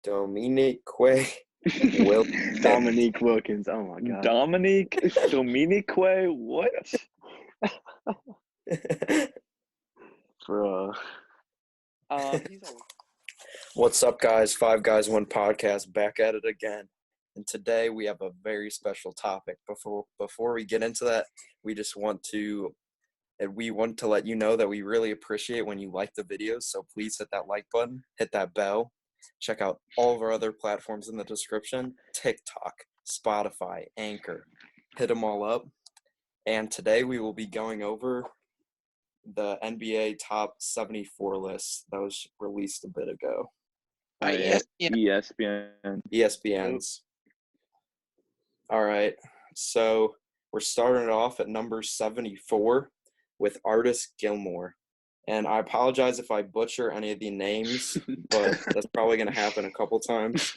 Dominique Will. Dominique Wilkins. Oh my God. Dominique what? Bro. He's always What's up, guys? Five Guys, One Podcast, back at it again. And today we have a very special topic. Before we get into that, we want to let you know that we really appreciate when you like the videos. So please hit that like button, hit that bell. Check out all of our other platforms in the description: TikTok, Spotify, Anchor. Hit them all up. And today we will be going over the NBA top 74 list that was released a bit ago. ESPN. ESPN's. All right. So we're starting it off at number 74 with Artist Gilmore. And I apologize if I butcher any of the names, but that's probably going to happen a couple times.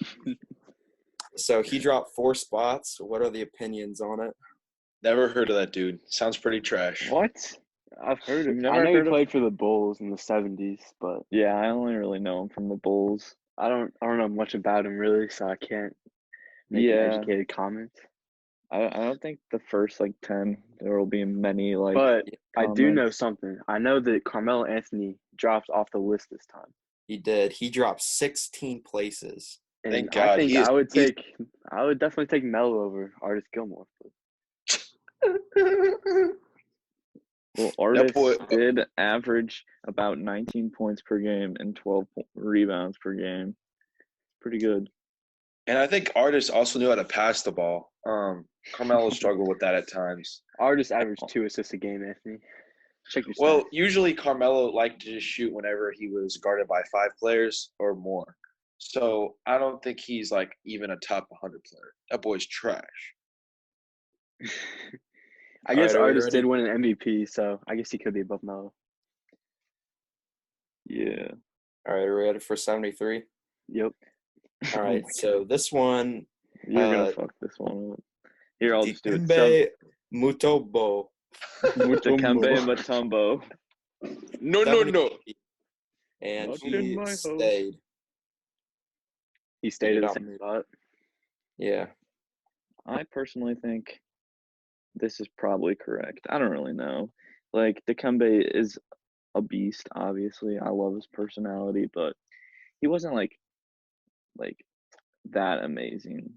So he dropped 4 spots. What are the opinions on it? Never heard of that dude. Sounds pretty trash. What? I've heard of You've I never know heard he of- played for the Bulls in the 70s, but Yeah, I only really know him from the Bulls. I don't know much about him really, so I can't make Yeah. an educated comment. I don't think the first 10 there will be many But I do know comments. something. I know that Carmelo Anthony dropped off the list this time. He did. He dropped 16 places. And Thank I God. think He is- I would definitely take Melo over Artist Gilmore. Well, Artist boy- did average about 19 points per game and 12 rebounds per game. Pretty good. And I think artists also knew how to pass the ball. Carmelo struggled with that at times. Artist averaged 2 assists a game, Anthony. Check your Well, stats. usually Carmelo liked to just shoot whenever he was guarded by 5 players or more. So I don't think he's even a top 100 player. That boy's trash. I guess Alright, are we Artist ready? did win an MVP, so I guess he could be above Melo. Yeah. All right, are we ready for 73? Yep. All right, so this one, You're gonna fuck this one up. Here, I'll just do it. Dikembe Mutombo. Dikembe Mutombo. No. And Not he in my house. stayed. He stayed at the Get same out. spot. Yeah. I personally think this is probably correct. I don't really know. Dikembe is a beast, obviously. I love his personality, but he wasn't like that amazing.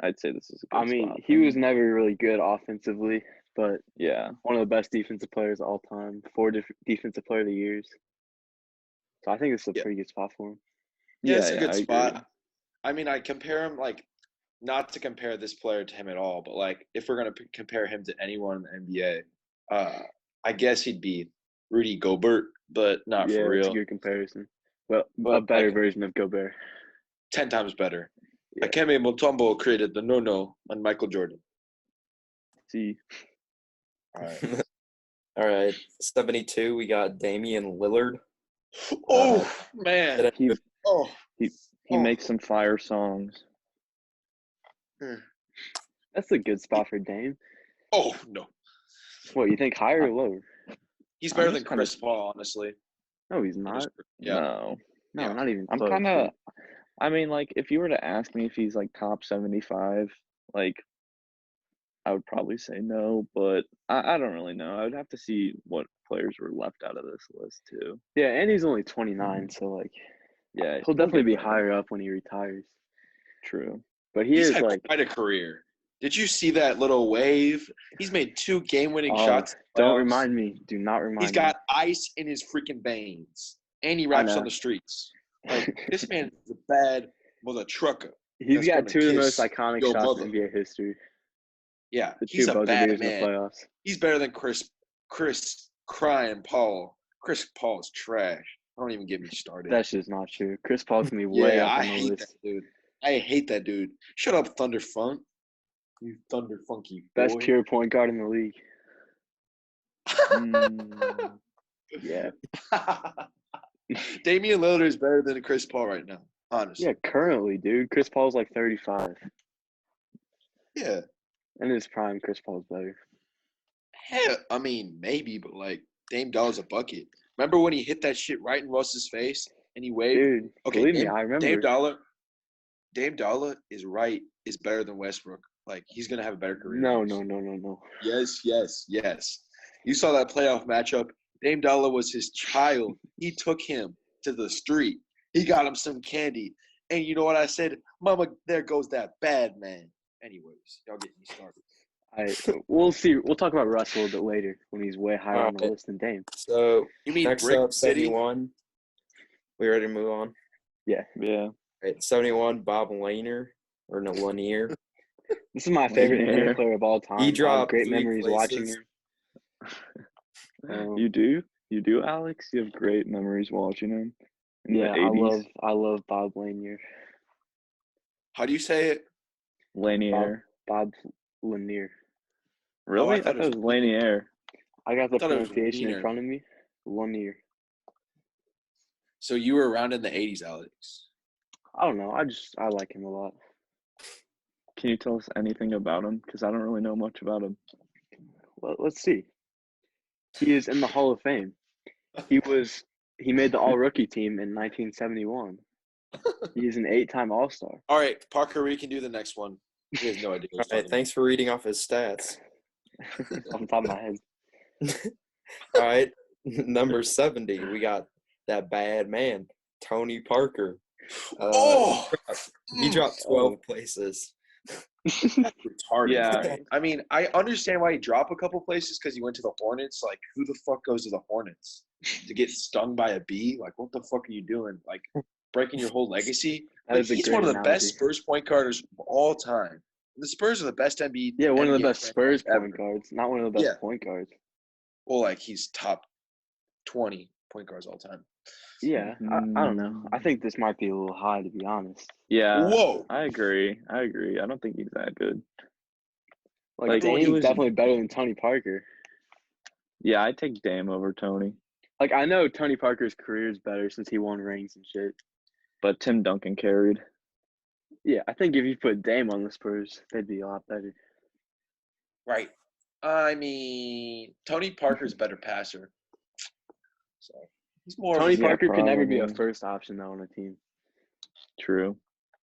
I'd say this is a good I mean, spot he for was him. never really good offensively, but Yeah. one of the best defensive players of all time. 4 defensive player of the years. So I think it's a Yeah. pretty good spot for him. Yeah, it's a good I spot. agree. I mean, I compare him not to compare this player to him at all, but if we're gonna compare him to anyone in the NBA, I guess he'd be Rudy Gobert, but not Yeah, for it's a real. good comparison. Well, a But, better version of Gobert. 10 times better. Yeah. Dikembe Mutombo created the no-no on Michael Jordan. See, All right. All right, 72, we got Damian Lillard. Oh man. he Oh. he Oh. makes some fire songs. That's a good spot for Dame. Oh no. What, you think higher or lower? He's I'm better just than kinda- Chris Paul, honestly. No, he's not. Yeah. No. No, Yeah. not even I'm close. kind of I mean, if you were to ask me if he's top 75, I would probably say no, but I don't really know. I would have to see what players were left out of this list too. Yeah, and he's only 29, so Yeah, he'll definitely get be better. higher up when he retires. True. But he He's is had quite a career. Did you see that little wave? He's made 2 game-winning shots. in the Don't playoffs. remind me. Do not remind He's got ice in his freaking veins, and he raps know. on the streets. me. This man was a trucker. He's that's got gonna 2 of the most kiss iconic your shots mother. in NBA history. Yeah, The he's 2 a buzzer bad beaters in the man. playoffs. He's better than Chris crying Paul. Chris Paul is trash. Don't even get me started. That's just not true. Chris Paul's gonna be way Yeah, up I on the hate list. that dude. I hate that dude. Shut up, Thunder Funk. You Thunder Funky boy. Best pure point guard in the league. Mm, yeah. Damian Lillard is better than Chris Paul right now, honestly. Yeah, currently, dude. Chris Paul's 35. Yeah. In his prime, Chris Paul's better. Hell, I mean, maybe, but Dame Dollar's a bucket. Remember when he hit that shit right in Russ's face and he waved? Dude, Okay, believe me, Dame, I remember. Dame Dollar. Dame Dollar is better than Westbrook. Like, he's going to have a better career. No. Yes. You saw that playoff matchup. Dame Dollar was his child. He took him to the street. He got him some candy. And you know what I said? Mama, there goes that bad man. Anyways, y'all get me started. We'll see. We'll talk about Russ a little bit later when he's way higher on the Alright. list than Dame. So You mean next Brick up, City? 71. We ready to move on? Yeah. Yeah. Right, 71, Bob Lanier Lanier. This is my favorite Lanier. NBA player of all time. He I have dropped great 3 memories watching places. him. You do, Alex. You have great memories watching him. In Yeah, the 80s. I love Bob Lanier. How do you say it? Lanier. Bob Lanier. Really? I thought thought it it was was Lanier. I got the thought it was pronunciation in Lanier. front of me. Lanier. So you were around in the 80s, Alex. I don't know. I like him a lot. Can you tell us anything about him? Because I don't really know much about him. Well, let's see. He is in the Hall of Fame. He made the All-Rookie team in 1971. He is an 8-time All-Star. All right, Parker, we can do the next one. He has no idea what All he's right, talking about. thanks for reading off his stats. Off the top of my head. All right, number 70, we got that bad man, Tony Parker. He dropped 12 places. Retarded. Yeah. I mean, I understand why he dropped a couple places because he went to the Hornets. Like, who the fuck goes to the Hornets to get stung by a bee? Like, what the fuck are you doing? Like, breaking your whole legacy? That Like, is a he's great one of the analogy. best Spurs point guarders of all time. The Spurs are the best NBA. Yeah, one of the NBA best Spurs franchise point ever. guards, not one of the best Yeah. point guards. Well, like, he's top 20 point guards all time. Yeah, I don't know. I think this might be a little high, to be honest. Yeah. Whoa. I agree. I don't think he's that good. Like he Dame's was- definitely better than Tony Parker. Yeah, I'd take Dame over Tony. Like, I know Tony Parker's career is better since he won rings and shit. But Tim Duncan carried. Yeah, I think if you put Dame on the Spurs, they'd be a lot better. Right. I mean, Tony Parker's a better passer. So he's more Tony of a, Yeah, Parker could never be a probably. first option, though, on a team. True.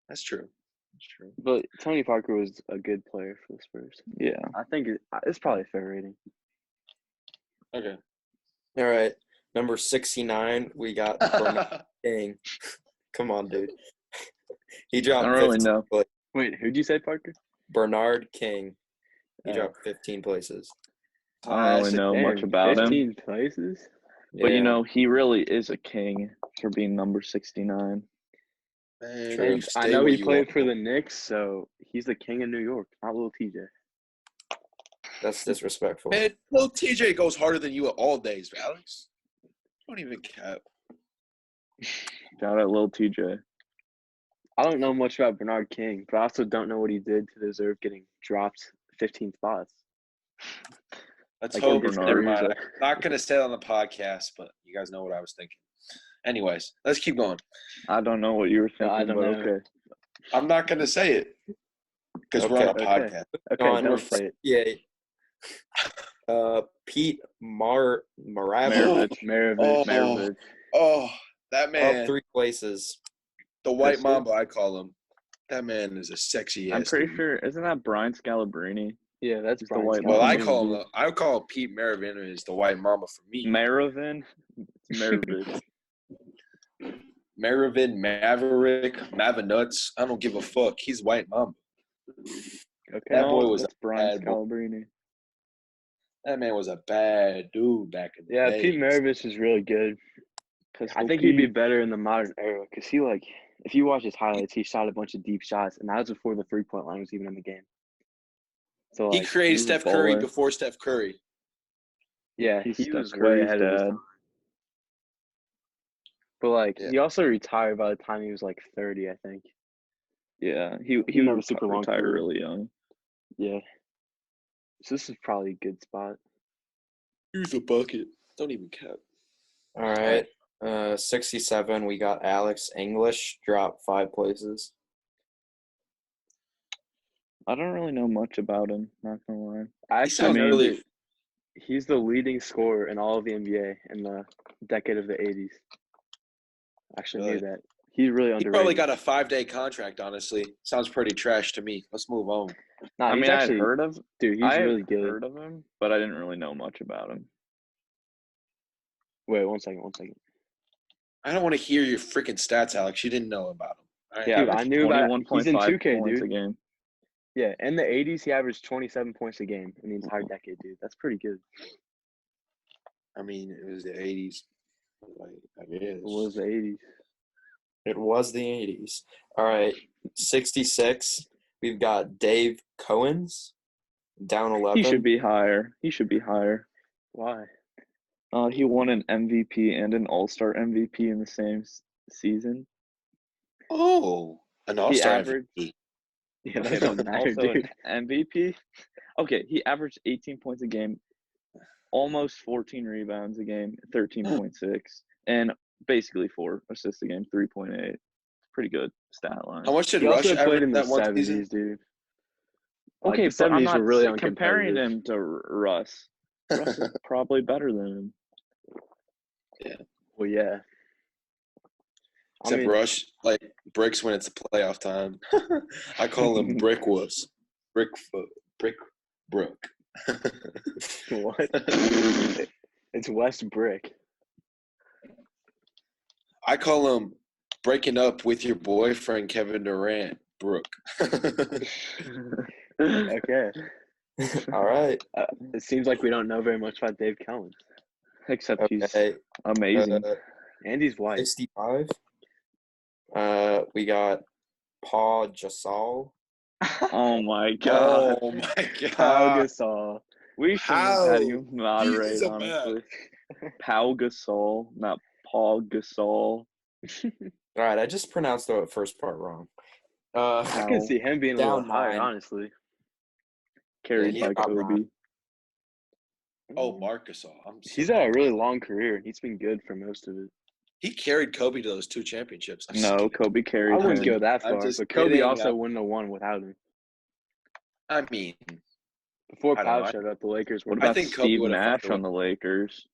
That's true. That's true. But Tony Parker was a good player for the Spurs. Yeah. I think it's probably a fair rating. Okay. All right, number 69, we got Bernard King. Come on, dude. He dropped I don't really 15 know. places. Wait, who'd you say, Parker? Bernard King. He Oh. dropped 15 places. I don't really know much Damn, about him. 15 places? But, Yeah. he really is a king for being number 69. Man, True. you I stay know where he you played are. for the Knicks, so he's the king of New York, not little TJ. That's disrespectful. Man, little TJ goes harder than you all days, Alex. Don't even cap. Shout out little TJ. I don't know much about Bernard King, but I also don't know what he did to deserve getting dropped 15 spots. Let's Like, hope. his Never career's mind. like- I'm not gonna say it on the podcast, but you guys know what I was thinking. Anyways, let's keep going. I don't know what you were thinking, I don't but know. okay. I'm not gonna say it because we're on a Okay. podcast. Okay, On don't number say it. 58, Pete Maravich. Maravich. Oh, that Up man, 3 places. the white Pistol? mamba, I call him. That man is a sexy ass. I'm pretty dude. sure, isn't that Brian Scalabrine? Yeah, that's He's the Brian white Well, I Scalabrine. call Pete Maravich is the white mamba for me. Maravin? It's Maravich. Maravin, Maverick, Mavinuts. I don't give a fuck. He's white mamba. Okay. That boy was that's a Brian bad boy. Scalabrine. That man was a bad dude back in the Yeah, day. Pete Maravich is really good. I think he'd be better in the modern era because if you watch his highlights, he shot a bunch of deep shots, and that was before the 3-point line was even in the game. So He like, created he was a Steph Curry baller. before Steph Curry. yeah, He's he Steph was way Curry's ahead of his dad. time. But like, Yeah. he also retired by the time he was like 30, I think. Yeah, he didn't have a super long retired career. really young. Yeah. So this is probably a good spot. Here's a bucket. Don't even cap. All right. 67, we got Alex English, dropped 5 places. I don't really know much about him, not gonna lie. I He actually sounds know really. that he's the leading scorer in all of the NBA in the decade of the 80s. I actually knew Really? that. He's really He underrated. probably got a 5-day contract, honestly. Sounds pretty trash to me. Let's move on. Nah, I he's mean, I had actually, heard of dude, he's I had really good. heard of him, but I didn't really know much about him. Wait, one second. I don't want to hear your freaking stats, Alex. You didn't know about him. All right? He Dude, I averaged knew about 21.5 he's in 2K, points dude. a game. Yeah, in the 80s, he averaged 27 points a game in the entire decade, dude. That's pretty good. I mean, it was the 80s. Like, I guess. It was the 80s. It was the 80s. All right, 66. We've got Dave Cohen's down 11. He should be higher. Why? He won an MVP and an All-Star MVP in the same season. Oh, an all-star averaged- MVP. Yeah, Okay, that don't but matter, also dude. an MVP. Okay, he averaged 18 points a game, almost 14 rebounds a game, 13.6, and basically 4 assists a game, 3.8. Pretty good stat line. How much did He Rush also played average in the that one 70s, season? dude. Okay, like, the but I'm 70s not were really comparing uncompetitive. him to Russ. Russ is probably better than him. Well, yeah. Except Rush, like, breaks when it's playoff time. I call him Brick Wuss. Brick Brook. What? It's West Brick. I call him breaking up with your boyfriend, Kevin Durant, Brooke. Okay. All right. It seems like we don't know very much about Dave Cohen. Except he's Okay. amazing. And he's white. 65. We got Paul Gasol. Oh my god. Oh my Pau god. Gasol. We should have had you He moderate, is a honestly. Pau Gasol, not Paul Gasol. All right, I just pronounced the first part wrong. I can see him being a Down little higher, 9. honestly. Carried Yeah, by he's not Kobe. wrong. Oh, Marcus. He's had a really long career, and he's been good for most of it. He carried Kobe to those 2 championships. I'm just No, kidding. Kobe I carried wouldn't him. go that I'm far, just but Kobe kidding. also wouldn't have won without him. I mean, Before I don't Pau know. showed up, the Lakers were What I about think Kobe Steve would have Nash found a on the Lakers?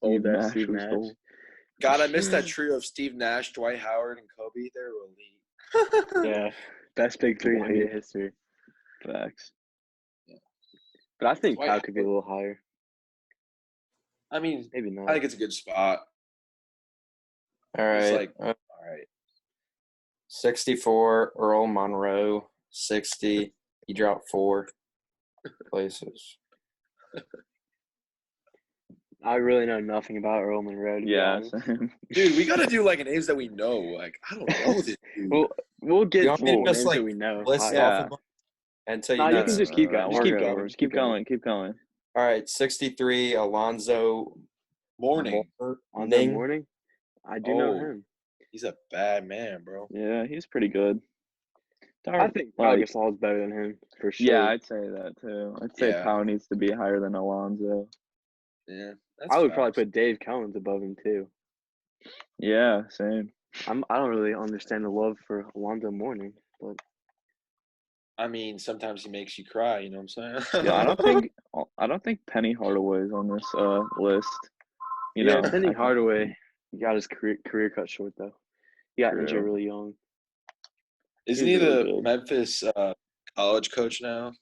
old Steve ass Nash Steve was Nash. gold. God, I missed that trio of Steve Nash, Dwight Howard, and Kobe. They were elite. Yeah, best big three in Dwight. NBA history. Facts. But I think Dwight Pau could be a Howard. little higher. I mean, Maybe not. I think it's a good spot. All right. It's like, uh, all right. 64, Earl Monroe. 60. He dropped 4 places. I really know nothing about Earl Monroe. To be Yeah, honest. same. Dude, we got to do, like, names that we know. Like, I don't know this dude. We'll get You to want me to names just, like, that we know. List higher. off Yeah. of them until you Nah, know. you can just keep going. Just we're keep good. going. Just keep going. Keep going. All right, 63, Alonzo Morning. On the Mourning. morning, I do know Oh. him. He's a bad man, bro. Yeah, he's pretty good. I think Pau like, Gasol is better than him for sure. yeah, I'd say that too. I'd say Yeah. Pau needs to be higher than Alonzo. Yeah. That's I would probably facts. put Dave Cohen's above him too. Yeah, same. I don't really understand the love for Alonzo Mourning, but I mean, sometimes he makes you cry. You know what I'm saying? Yeah, I don't think Penny Hardaway's on this list. You yeah, know, Penny I- Hardaway got his career cut short though. He got injured True. really young. Isn't He's he really the good. Memphis college coach now?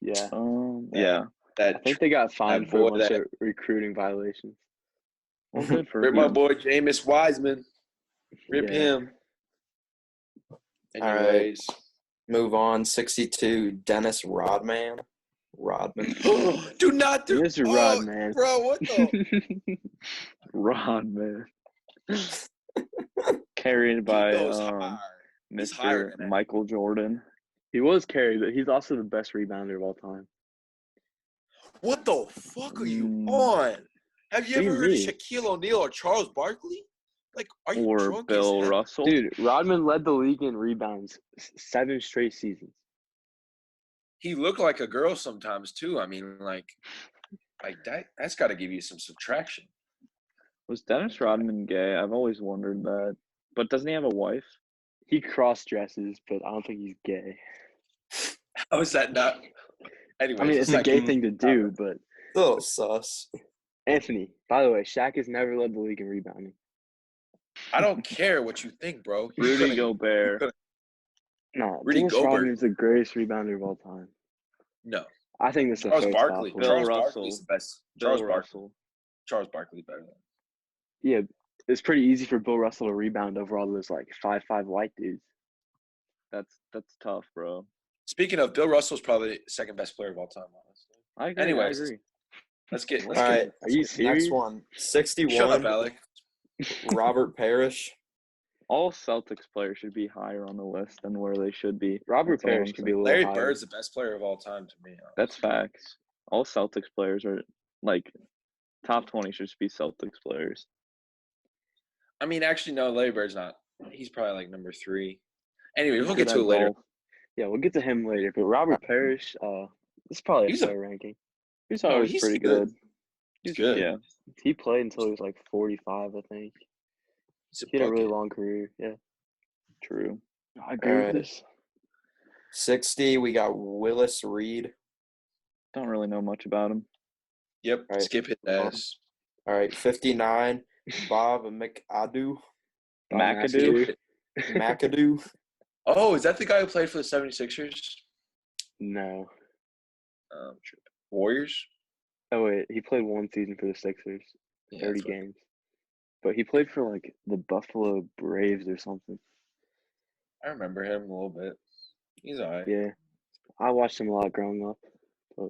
Yeah, yeah. I That think they got fined for a boy bunch that- of recruiting violations. Well, good for Rip my him. boy Jameis Wiseman. Rip Yeah. him. All right. Anyways. Move on. 62, Dennis Rodman. Do not do Mr. oh, Rodman. Bro, what the? Rod, man. Carried by Goes high. He's higher Mr. than that. Michael Jordan. He was carried, but he's also the best rebounder of all time. What the fuck are you Mm. on? Have you What do ever you heard mean? of Shaquille O'Neal or Charles Barkley? Like, are you Or drunk Bill as hell? Russell. Dude, Rodman led the league in rebounds 7 straight seasons. He looked like a girl sometimes too. I mean, like that's got to give you some subtraction. Was Dennis Rodman gay? I've always wondered that. But doesn't he have a wife? He cross dresses, but I don't think he's gay. How is that not? Anyways, I mean, it's a gay thing to do, but A little sus. Anthony, by the way, Shaq has never led the league in rebounding. I don't care what you think, bro. Rudy Gobert. No, Rudy Dennis Gobert. Rodman's the greatest rebounder of all time. No. I think this is a Charles fair Barkley. stop. Bill Charles Russell. Barkley's the best. Bill Charles Barkley. Russell. Charles Barkley better than. Yeah, it's pretty easy for Bill Russell to rebound over all those like 5'5" white dudes. That's tough, bro. Speaking of, Bill Russell's probably the second best player of all time, honestly. I agree. Anyways, I agree. Let's get. All right. Are you serious? Next one. 61. Shut up, Alec. Robert Parrish. All Celtics players should be higher on the list than where they should be. Robert That's all Parrish I'm could be a saying. little Larry higher. Bird's the best player of all time to me. That's facts. All Celtics players are like top 20 should just be Celtics players. I mean, actually, no. Larry Bird's not. He's probably like number 3. Anyway, we'll Good get to it at later. golf. Yeah, we'll get to him later. But Robert Parrish, this is probably a He's a- fair ranking. He's No, always he's pretty good. good. He's good. Yeah. He played until he was like 45, I think. He's a He had a really bucket. long career. Yeah, True. I agree Alright. with this. 60, we got Willis Reed. Don't really know much about him. Yep. Right. Skip his ass. All right, 59, Bob McAdoo. McAdoo. McAdoo. Oh, is that the guy who played for the 76ers? No. Warriors? Oh wait, he played one season for the Sixers, Yeah, 30 that's what- games. But he played for like the Buffalo Braves or something. I remember him a little bit. He's all right. Yeah, I watched him a lot growing up. Wow.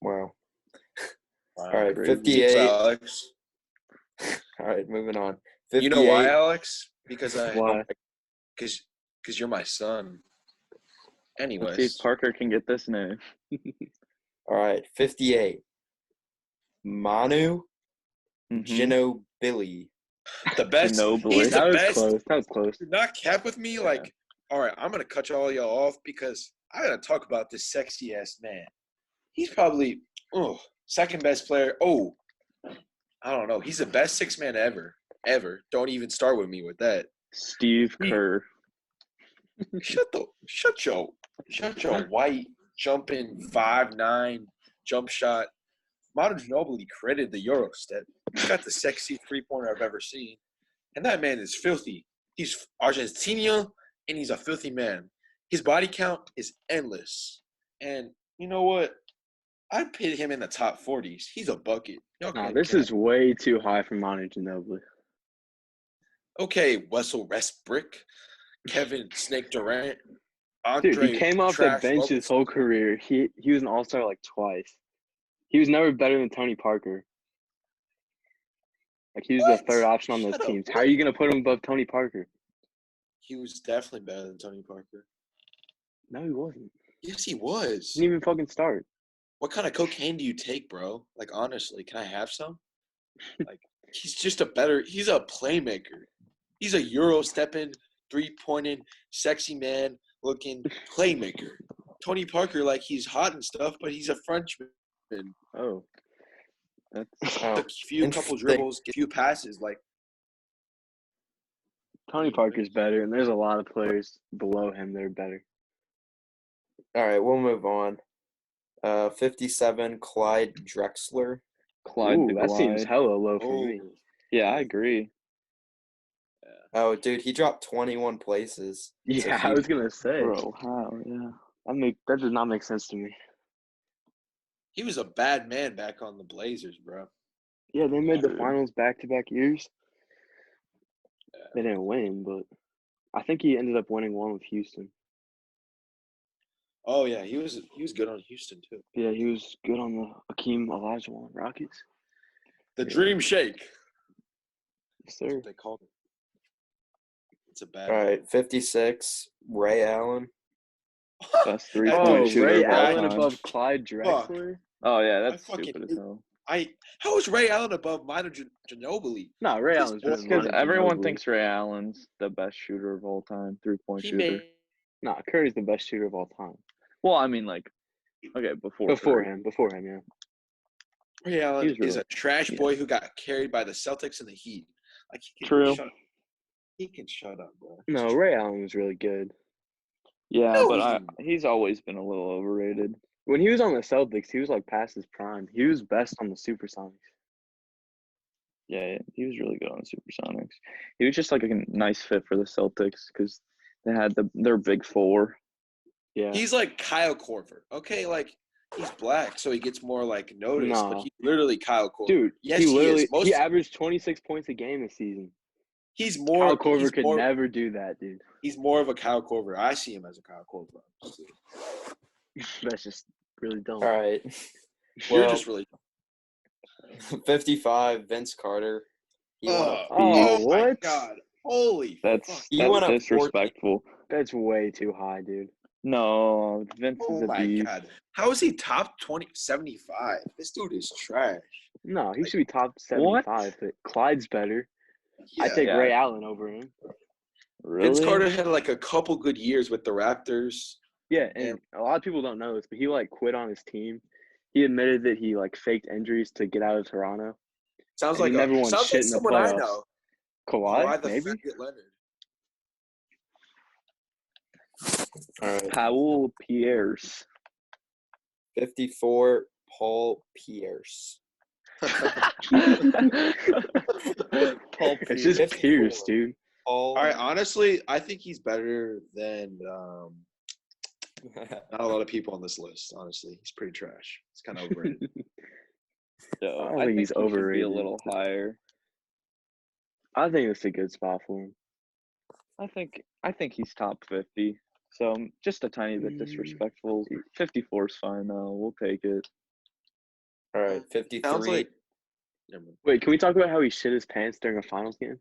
Wow. All right, crazy. 58. Alex. All right, moving on. 58. You know why, Alex? Because Why? Because you're my son. Let's see if Anyways, Parker can get this name. All right, 58. Manu Mhm. Ginobili. the best. Ginobili. He's the That was best. close. That was close. Do not cap with me. Yeah. Like, all right, I'm gonna cut all y'all off because I gotta talk about this sexy ass man. He's probably second best player. Oh, I don't know. He's the best 6-man ever. Don't even start with me with that. Steve Kerr. Shut your white jumping 5'9" jump shot. Manu Ginobili created the Euro step. He's got the sexy 3-pointer I've ever seen. And that man is filthy. He's Argentinian and he's a filthy man. His body count is endless. And you know what? I'd put him in the top 40s. He's a bucket. Y'all Nah, can't this cap. is way too high for Manu Ginobili. Okay, Wessel Westbrook, Kevin Snake Durant, Andre Dude, he came off the Trash bench his Lopez. whole career. He was an all-star like twice. He was never better than Tony Parker. Like he was the What? third option on those Shut up, teams. How what? are you gonna put him above Tony Parker? He was definitely better than Tony Parker. No, he wasn't. Yes, he was. Didn't even fucking start. What kind of cocaine do you take, bro? Like, honestly, can I have some? Like, he's just he's a playmaker. He's a Euro stepping, 3-pointing, sexy man looking playmaker. Tony Parker, like, he's hot and stuff, but he's a Frenchman. Oh, That's Oh, A few couple interesting. dribbles, a few passes. Like, Tony Parker's better, and there's a lot of players below him that are better. All right, we'll move on. 57, Clyde Drexler. Clyde Ooh, the that seems Glide. hella low for me. Yeah, I agree. Oh, dude, he dropped 21 places. It's a Yeah, I huge- was gonna say Bro, how? Yeah. that does not make sense to me. he was a bad man back on the Blazers, bro. Yeah, they made the True. finals back-to-back years. They didn't win, but I think he ended up winning one with Houston. Oh, yeah, he was good on Houston, too. Yeah, he was good on the Akeem Olajuwon Rockets. The Yeah. Dream Shake. Yes, That's sir. what they called it. It's a bad All right, 56, Ray Allen. Best Oh, three-point shooter Ray of all Allen time. above Clyde Drexler? Oh, yeah, I that's fucking stupid as hate- hell. How is Ray Allen above Manu Ginobili? No, Ray This Allen's boy- better than Because Manu everyone Ginobili. thinks Ray Allen's the best shooter of all time, three-point He shooter. made Nah, Curry's the best shooter of all time. Well, I mean, like, okay, before Curry. Before him, yeah. Ray Allen He's really- is a trash yeah. boy who got carried by the Celtics and the Heat. Like True. He can shut up, bro. No, Ray Allen was really good. Yeah, No, but he- he's always been a little overrated. When he was on the Celtics, he was like past his prime. He was best on the Supersonics. Yeah, he was really good on the Supersonics. He was just like a nice fit for the Celtics because they had their big four. Yeah. He's like Kyle Korver. Okay, like he's black, so he gets more like notice, but No. he's literally Kyle Korver. Dude, yes, he he literally is. he averaged 26 points a game this season. He's Kyle more. Korver He's could more. never do that, dude. He's more of a Kyle Korver. I see him as a Kyle Korver. That's just really dumb. All right. You're Well, just really. 55, Vince Carter. He won a Oh, my what? God! Holy That's fuck! He won a disrespectful. That's way too high, dude. No, Vince is Oh a my beast. God! How is he top 75? This dude is trash. No, he should be top 75, but Clyde's better. I take Yeah. Ray Allen over him. Really? Vince Carter had like a couple good years with the Raptors. Yeah, and a lot of people don't know this, but he like quit on his team. He admitted that he like faked injuries to get out of Toronto. Sounds And like he never won shit in the someone I playoffs. know. Kawhi, the maybe. faggot Leonard. All right. Paul Pierce. 54, Paul Pierce. It's just 54. Pierce, dude. Paul. All right, honestly, I think he's better than not a lot of people on this list. Honestly, he's pretty trash. It's kind of overrated. So I think he's he should be overrated. a little higher. I think it's a good spot for him. I think he's top 50. So just a tiny bit disrespectful. 54 is fine though. We'll take it. All right, 53. Sounds like. Wait, can we talk about how he shit his pants during a finals game?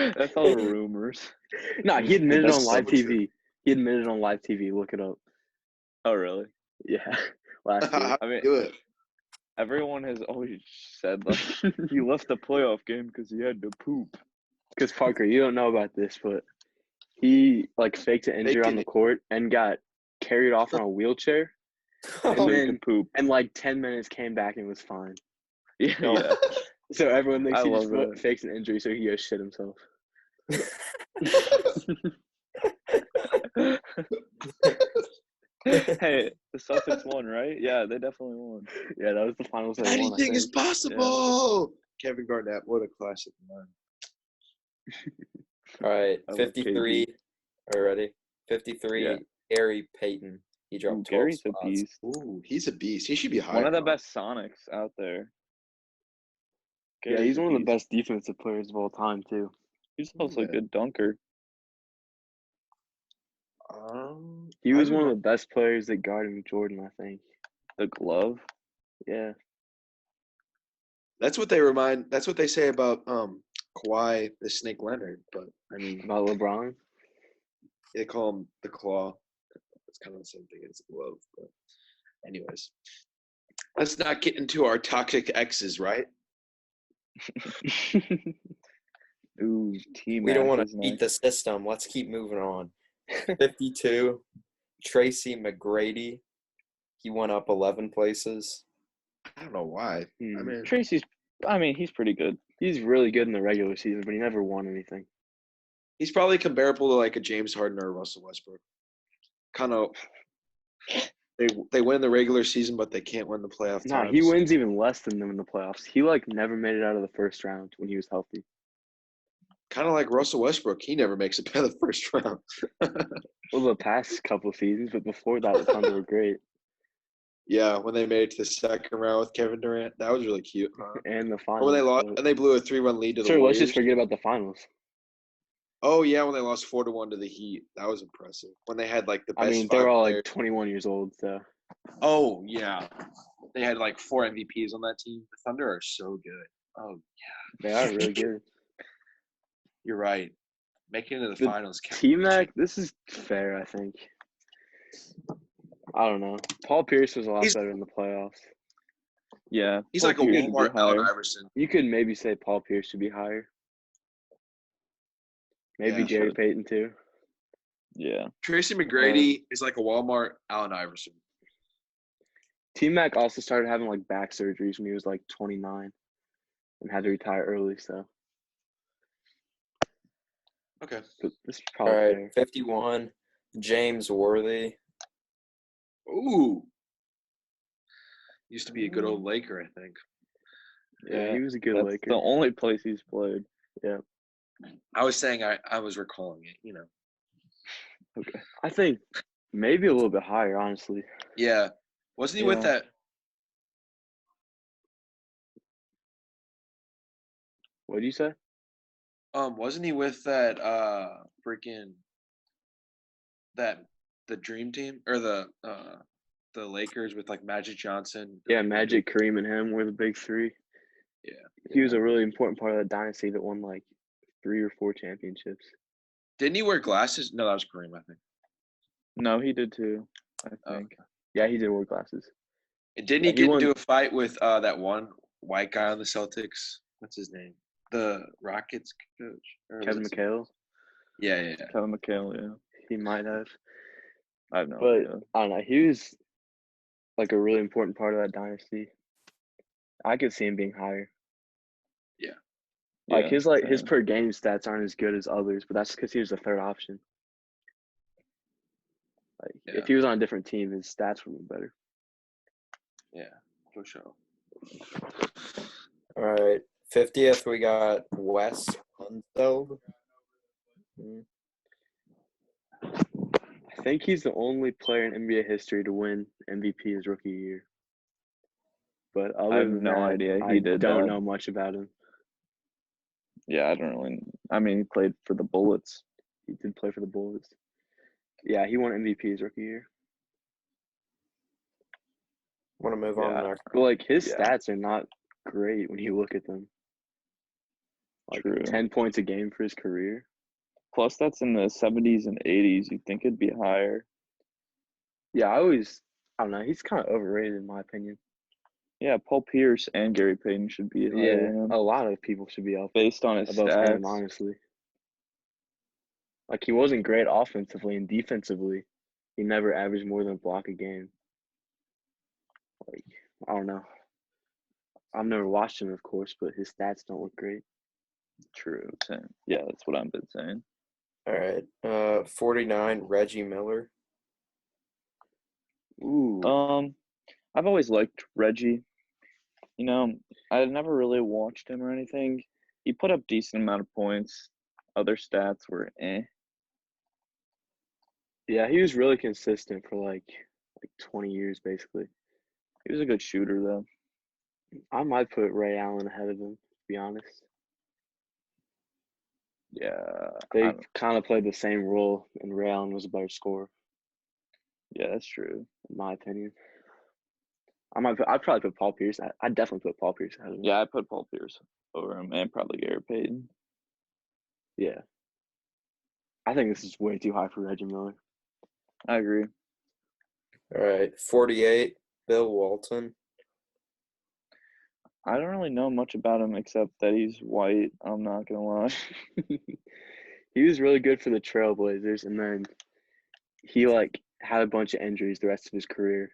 That's all rumors. No, he admitted That's on live so true. TV. He admitted on live TV. Look it up. Oh really? Yeah, last year. I mean, Do it. everyone has always said like he left the playoff game because he had to poop. Because Parker, you don't know about this, but he like faked an injury on the court and got carried off on a wheelchair, So he then- could poop. and like 10 minutes came back and was fine. Yeah. So everyone thinks I he just love that. fakes an injury so he goes shit himself. Hey, the Celtics won, right? Yeah, they definitely won. Yeah, that was the finals. They won, I Anything is think. possible. Kevin Garnett, what a classic man. All right, I love 53. Are you ready? 53, Yeah. Gary Payton. He Ooh, dropped 12 Gary's a spots. beast. Ooh, he's a beast. He should be higher. One of the bro. best Sonics out there. Yeah, Gary's he's a one of the beast. best defensive players of all time, too. He's also a Yeah. good dunker. He I was don't one know. of the best players that guarded Jordan, I think. The glove. Yeah. That's what they say about Kawhi the Snake Leonard, but I mean About LeBron. they call him the Claw. It's kind of the same thing as the glove, but anyways. Let's not get into our toxic exes, right? Ooh, T. We don't want Mac to is beat the next. system. Let's keep moving on. 52, Tracy McGrady. He went up 11 places. I don't know why. I mean Tracy's. I mean, he's pretty good. He's really good in the regular season, but he never won anything. he's probably comparable to like a James Harden or a Russell Westbrook. Kind of they win the regular season, but they can't win the playoff Nah, times. he wins even less than them in the playoffs. He like never made it out of the first round when he was healthy. Kind of like Russell Westbrook. He never makes it out of the first round. Well, the past couple of seasons, but before that, the Thunder were great. Yeah, when they made it to the second round with Kevin Durant, that was really cute. Huh? And the Or finals. when they lost and they blew a 3-1 lead to the Sure, Warriors. let's just forget about the finals. Oh yeah, when they lost 4-1 to the Heat, that was impressive. When they had like the best. I mean, five they're all players. like 21 years old, so. Oh yeah, they had like 4 MVPs on that team. The Thunder are so good. Oh They are really good. you're right. Making it to the The finals. T-Mac, this is fair, I think. I don't know. Paul Pierce was a lot He's- better in the playoffs. Yeah. He's Paul like a Pierce should be Walmart Allen higher. Iverson. You could maybe say Paul Pierce should be higher. Maybe Yeah, Gary sure. Payton, too. Yeah. Tracy McGrady is like a Walmart Allen Iverson. T-Mac also started having like back surgeries when he was like 29 and had to retire early, so Okay. but this is All probably right, fair. 51, James Worthy. Ooh. Used to be a good old Laker, I think. Yeah, he was a good That's Laker. the only place he's played. Yeah. I was saying I was recalling it, you know. Okay. I think maybe a little bit higher, honestly. Yeah. Wasn't he with Yeah. that? What did you say? Wasn't he with that freaking that the Dream Team or the Lakers with like Magic Johnson? Yeah, Magic, Kareem, and him were the big three. Yeah. He was a really important part of that dynasty that won like 3 or 4 championships. Didn't he wear glasses? No, that was Kareem, I think. No, he did too, I think. Yeah, he did wear glasses. And didn't Yeah, he he get won- into a fight with that one white guy on the Celtics? What's his name? The Rockets coach. Or Kevin was it- McHale, Yeah. Kevin McHale, yeah. he might have. I have no But idea. I don't know. He was like a really important part of that dynasty. I could see him being higher. Like Yeah, his same. per game stats aren't as good as others, but that's because he was the third option. Like Yeah. if he was on a different team, his stats would be better. Yeah, for sure. All right. 50th, we got Wes Unseld. I think he's the only player in NBA history to win MVP his rookie year. But other have than no that, idea he I did don't that. know much about him. Yeah, I don't really. I mean, he played for the Bullets. He did play for the Bulls. Yeah, he won MVP his rookie year. Want to move on Yeah. next? But like his Yeah. stats are not great when you look at them. Like True. 10 points a game for his career. Plus, that's in the 70s and 80s. You'd think it'd be higher. Yeah, I don't know. He's kind of overrated in my opinion. Yeah, Paul Pierce and Gary Payton should be higher Yeah, than him, a lot of people should be up based on his above him, stats. honestly. Like he wasn't great offensively and defensively. He never averaged more than a block a game. Like, I don't know. I've never watched him, of course, but his stats don't look great. True. Same. Yeah, that's what I've been saying. All right. 49, Reggie Miller. Ooh. I've always liked Reggie. You know, I never really watched him or anything. He put up decent amount of points. Other stats were eh. Yeah, he was really consistent for like 20 years, basically. He was a good shooter though. I might put Ray Allen ahead of him, to be honest. Yeah. They kind of played the same role, and Ray Allen was a better scorer, Yeah, that's true. in my opinion. I'd probably put Paul Pierce. I'd definitely put Paul Pierce ahead of him. Yeah, I put Paul Pierce over him and probably Gary Payton. Yeah. I think this is way too high for Reggie Miller. I agree. All right. 48, Bill Walton. I don't really know much about him except that he's white. I'm not gonna lie. He was really good for the Trailblazers, and then he like had a bunch of injuries the rest of his career,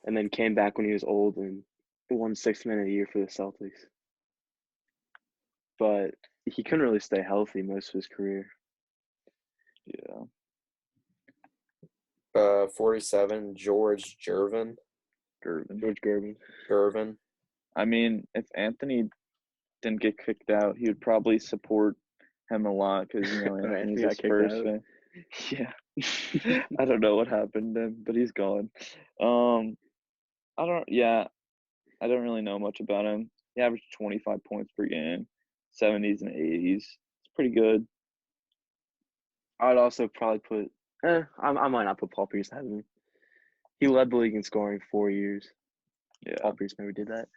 and then came back when he was old and won 6 Man a year for the Celtics. But he couldn't really stay healthy most of his career. Yeah. 47, George Gervin. George Gervin. I mean, if Anthony didn't get kicked out, he would probably support him a lot because Right, Anthony's he got his kicked first out. fan. Yeah. I don't know what happened to him, but he's gone. I don't really know much about him. He averaged 25 points per game, 70s and 80s. It's pretty good. I'd also probably put. I might not put Paul Pierce ahead of him. He led the league in scoring 4 years. Yeah. Paul Pierce never did that.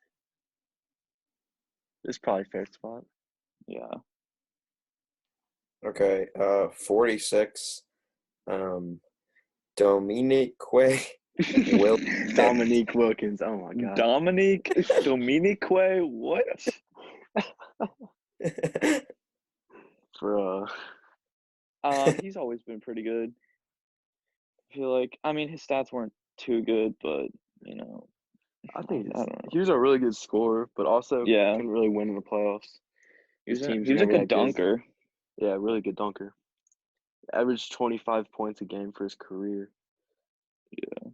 This is probably a fair spot. Yeah. Okay. 46, Dominique Wilkins. Dominique Wilkins. Oh my god. Dominique what? Bro. He's always been pretty good. I feel like, I mean, his stats weren't too good, but I think I don't know. he was a really good scorer, but also Yeah. couldn't really win in the playoffs. He was a teams good never that good. dunker. Yeah, really good dunker. Averaged 25 points a game for his career. Yeah.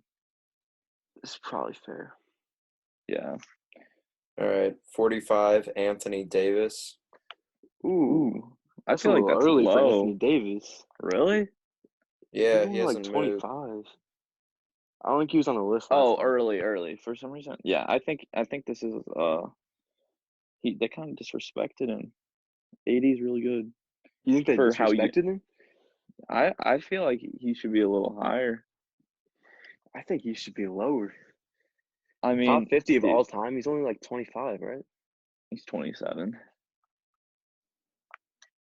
This is probably fair. Yeah. All right, 45, Anthony Davis. Ooh, I that's a feel like little that's early for low. Anthony Davis. Really? Yeah, He's he only like hasn't moved. 25. I don't think he was on the list last Oh, time. early. For some reason, yeah. I think this is they kind of disrespected him. 80 is really good You think they for how you. disrespected him? I feel like he should be a little higher. I think he should be lower. I mean, Top 50 of dude, all time. He's only like 25, right? he's 27.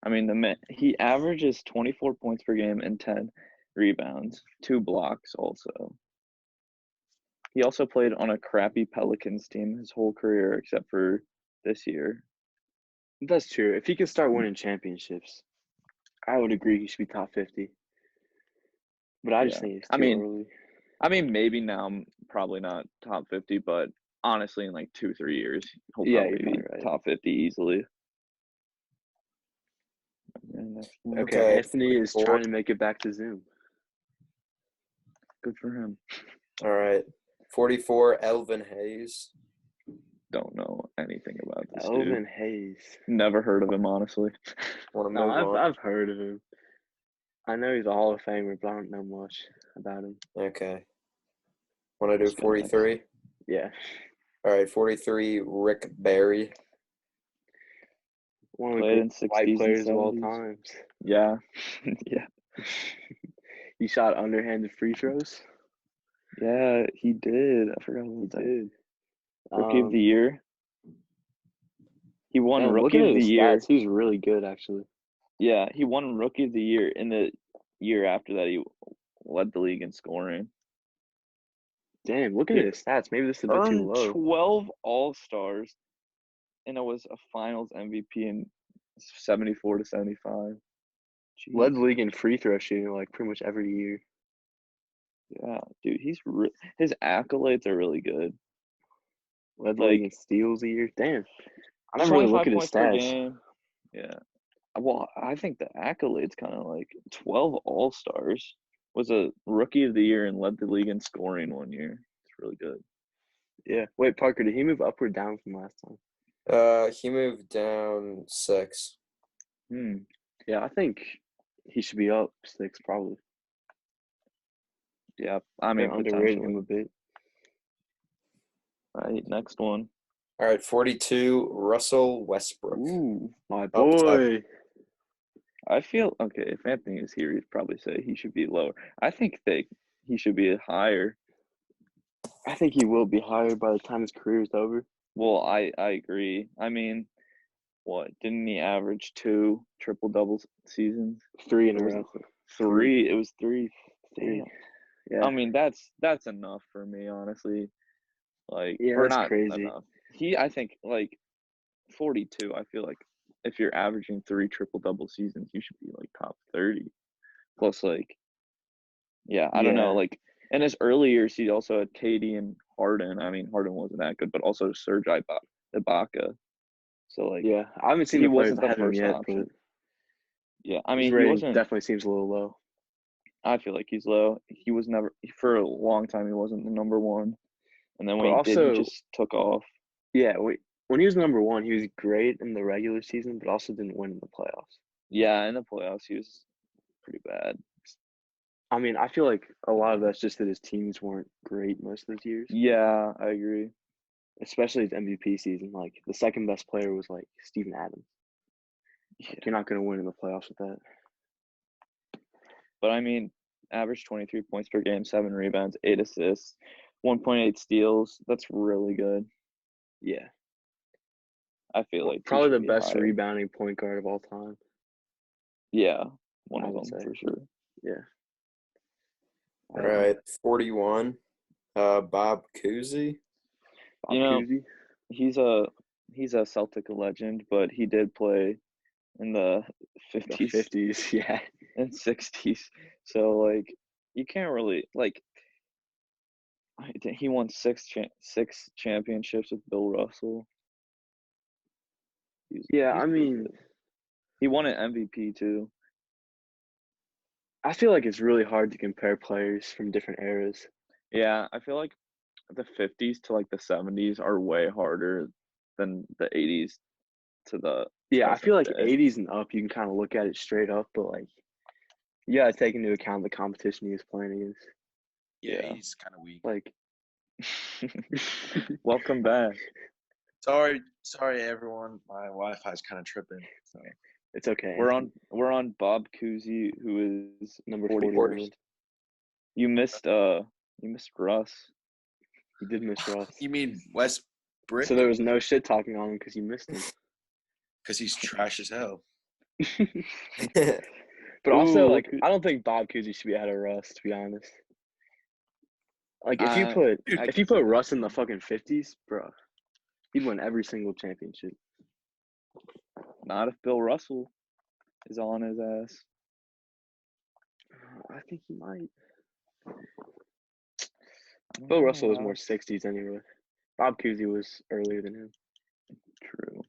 I mean, he averages 24 points per game and 10 rebounds, 2 blocks also. He also played on a crappy Pelicans team his whole career except for this year. That's true. If he can start winning championships, I would agree he should be top 50. But I just Yeah. think it's I too mean, early. maybe now I'm probably not top 50, but honestly, in like 2-3 years, he'll Yeah, probably you're be probably right. top 50 easily. And next one. Okay, Okay, Anthony is 44. trying to make it back to Zoom. Good for him. All right, 44, Elvin Hayes. Don't know anything about this Elvin dude. Hayes. Never heard of him, honestly. Want to No, move on? I've heard of him. I know he's a Hall of Famer, but I don't know much about him. Okay. Want to do Let's go next. 43? Yeah. All right, 43, Rick Barry. One of the Played in great white 60s and players of all 70s. times. Yeah. Yeah. He shot underhanded free throws. Yeah, he did. I forgot He about that. did. Rookie of the year. He won Damn, Rookie looking of at the his year. stats, he's really good, actually. Yeah, he won Rookie of the Year. In the year after that, he led the league in scoring. Damn, looking He at his stats, maybe this is a bit too earned low. 12 All-Stars, and it was a Finals MVP in 74 to 75. Jeez. Led the league in free throw shooting like pretty much every year. Yeah, dude, his accolades are really good. Led the league in Like steals a year. Damn, I never really look 25 at his points per stats. game. Yeah. Well, I think the accolades kind of like 12 All-Stars, was a Rookie of the Year and led the league in scoring one year. It's really good. Yeah. Wait, Parker, did he move up or down from last time? He moved down 6. Yeah, I think he should be up 6 probably. Yeah, I They're mean, underrating him potentially. a bit. Right, next one. All right, 42, Russell Westbrook. Ooh, my Up top. boy. I feel okay. If Anthony is here, he'd probably say he should be lower. I think he should be higher. I think he will be higher by the time his career is over. Well, I agree. I mean, what didn't he average 2 triple-double seasons? 3 in a Or was row. it 3? It was 3. 3. Damn. Yeah. I mean, that's enough for me, honestly. Like, Yeah, or that's not crazy. enough. I think like 42. I feel like if you're averaging 3 triple-double seasons, you should be like top 30. Plus, like, yeah, I don't know. Yeah. Like in his early years, he also had KD and Harden. I mean, Harden wasn't that good, but also Serge Ibaka. So like, Yeah, I haven't seen he the players wasn't the ahead of him first yet, option. but Yeah, I his mean, he rating wasn't. definitely seems a little low. I feel like he's low. He was never for a long time. He wasn't the number one, and then when But he did, he also, just took off. yeah, when he was number 1, he was great in the regular season, but also didn't win in the playoffs. Yeah, in the playoffs, he was pretty bad. I mean, I feel like a lot of that's just that his teams weren't great most of those years. Yeah, I agree. Especially his MVP season. Like, the second best player was, like, Steven Adams. Yeah. You're not going to win in the playoffs with that. But I mean, average 23 points per game, 7 rebounds, 8 assists, 1.8 steals. That's really good. Yeah. I feel like he Probably should the be best higher. rebounding point guard of all time. Yeah, one I of would them say. for sure. Yeah. All right, 41, Bob Cousy. You know, Cousy. he's a Celtic legend, but he did play in the 50s, The 50s, yeah. and 60s. So like, you can't really like. He won 6 championships with Bill Russell. Yeah, He's I pretty mean, good. He won an MVP too. I feel like it's really hard to compare players from different eras. Yeah, I feel like the 50s to like the 70s are way harder than the 80s to the. Yeah, I feel like present day. 80s and up, you can kind of look at it straight up, but like, you gotta take into account the competition he was playing against. Yeah. he's kind of weak. Like, Welcome back. Sorry, everyone. My Wi-Fi is kind of tripping. So it's okay. We're on Bob Cousy, who is number 41st. 41. You missed Russ. You did miss Russ. You mean West Brick? So there was no shit talking on him because you missed him. Because he's trash as hell. But also, Ooh, like, I don't think Bob Cousy should be ahead of Russ, to be honest. Like, if you I put Russ in the fucking 50s, bro, he'd win every single championship. not if Bill Russell is on his ass. I think he might. I don't Bill know, Russell was more Ross. 60s anyway. Bob Cousy was earlier than him. True.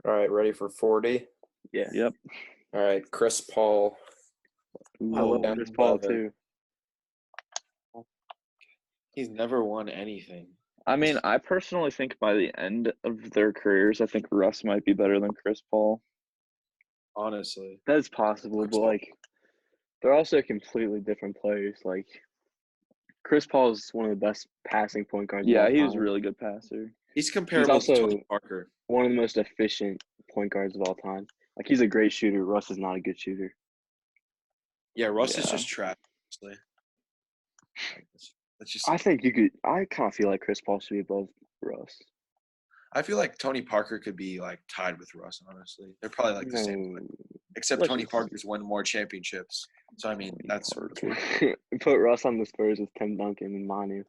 All right, ready for 40? Yeah. Yep. All right, Chris Paul. I love Ooh, Chris Paul 11. too. He's never won anything. I mean, I personally think by the end of their careers, I think Russ might be better than Chris Paul. Honestly. That's possible, Chris but Paul. like, they're also completely different players. Like, Chris Paul is one of the best passing point guards. Yeah, of all he was a time. really good passer. He's comparable also- to Tony Parker. One of the most efficient point guards of all time. Like, he's a great shooter. Russ is not a good shooter. Yeah, Russ is Yeah. just trash. Honestly. That's just. I think you could. I kind of feel like Chris Paul should be above Russ. I feel like Tony Parker could be like tied with Russ. Honestly, they're probably like the same. No. Except Let's Tony just- Parker's won more championships. So I mean, Tony that's Parker. Put Russ on the Spurs with Tim Duncan and Manu,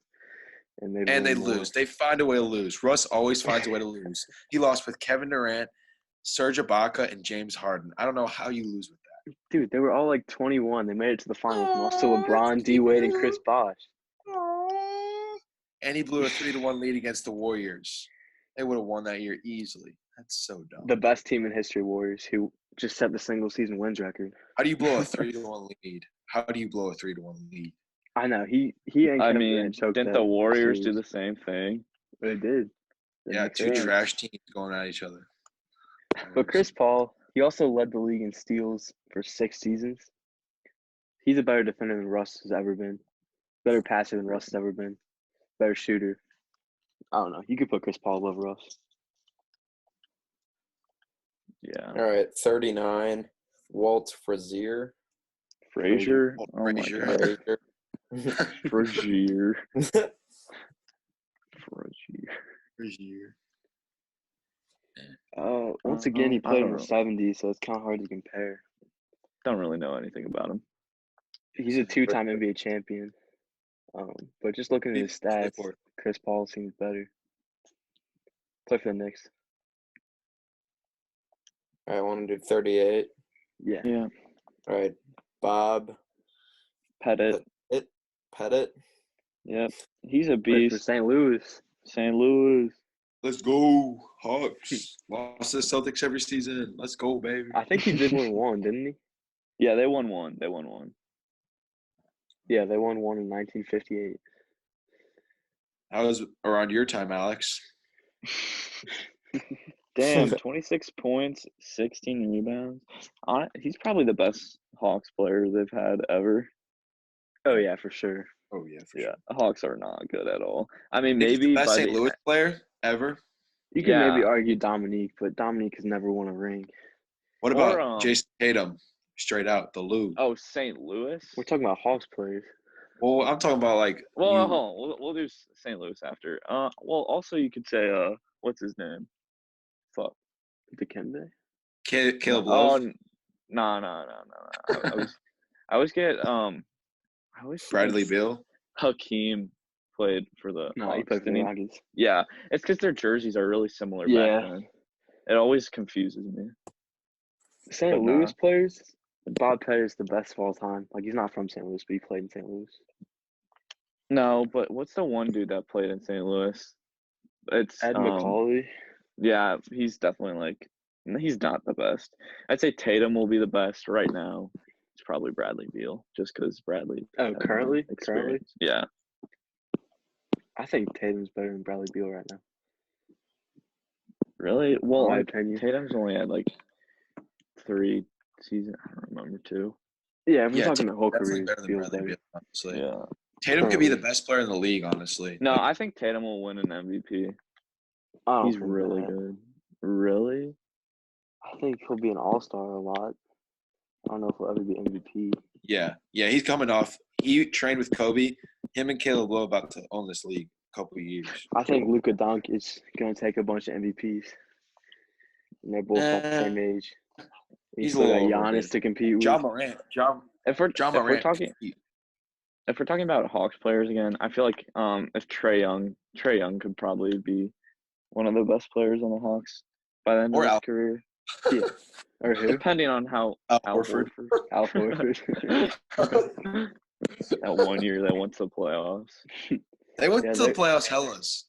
and they and they lose. They find a way to lose. Russ always finds a way to lose. He lost with Kevin Durant, Serge Ibaka, and James Harden. I don't know how you lose with that. Dude, they were all like 21. They made it to the finals and lost to LeBron, D Wade, and Chris Bosh. And he blew a 3-1 lead against the Warriors. They would have won that year easily. That's so dumb. The best team in history, Warriors, who just set the single season wins record. How do you blow a 3-1 lead? How do you blow a 3-1 lead? I know he ain't. I Kevin mean, Durant choked didn't that the Warriors do series. the same thing? They did. Yeah, two Damn. trash teams going at each other. But Chris Paul, he also led the league in steals for 6 seasons. He's a better defender than Russ has ever been. Better passer than Russ has ever been. Better shooter. I don't know. You could put Chris Paul above Russ. Yeah. All right, 39, Walt Frazier. Frazier. Walt Oh my Frazier. god. Frazier. Frazier. Frazier. Once again, he I played don't in the know. 70s, so it's kind of hard to compare. Don't really know anything about him. He's a 2-time NBA champion. But just looking at his stats, for? Chris Paul seems better. Play for the Knicks. All right, I want to do 38. Yeah. Yeah. All right, Bob Pettit. Pettit. Yep. He's a Played for beast. St. Louis. St. Louis. Let's go, Hawks. Lost to the Celtics every season. Let's go, baby. I think he did win one, didn't he? Yeah, they won one. Yeah, they won one in 1958. That was around your time, Alex. Damn, 26 points, 16 rebounds. He's probably the best Hawks player they've had ever. Oh, yeah, for sure. Oh, yeah, for Yeah, sure. the Hawks are not good at all. I mean, I think he's maybe the best by St. Louis player ever. You can maybe Yeah. argue Dominique, but Dominique has never won a ring. What Or, about Jason Tatum? Straight out, the Lou. Oh, St. Louis? We're talking about Hawks players. Well, I'm talking about like Well, you. hold on. We'll do St. Louis after. Well, also you could say what's his name? Fuck. Dikembe? Caleb Oh, Love, no. I always get Bradley Beal. Hakeem played for the No, he Hawks, played for the didn't he? Rockets. Yeah, it's because their jerseys are really similar Yeah. back then. It always confuses me. St. But Louis nah. players, Bob Pettit is the best of all time. Like, he's not from St. Louis, but he played in St. Louis. No, but what's the one dude that played in St. Louis? It's Ed McCauley. Yeah, he's definitely he's not the best. I'd say Tatum will be the best right now. It's probably Bradley Beal, just because Bradley. Oh, has more currently? experience. Yeah. I think Tatum's better than Bradley Beal right now. Really? Well, In my opinion. Tatum's only had like 3 seasons. I don't remember 2. Yeah, if we're Yeah, talking Tatum's the whole definitely career, better than Beal's Bradley better. Beal, honestly. Yeah. Tatum could be the Currently. best player in the league, honestly. No, Like, I think Tatum will win an MVP. I don't He's think really that. good. Really? I think he'll be an all-star a lot. I don't know if he'll ever be MVP. yeah, he's coming off. He trained with Kobe. Him and Caleb Lowe about to own this league a couple of years. I think Luka Doncic is going to take a bunch of MVPs. And they're both about the same age. You He's a still got little Giannis overrated. to compete with. John Morant. If we're Morant. talking about Hawks players again, I feel like if Trae Young could probably be one of the best players on the Hawks by the end Or of his Al- career. Yeah. Or who? Depending on how Al Al Horford. Al Horford. That 1 year they went to the playoffs. They went Yeah, to the playoffs hellas,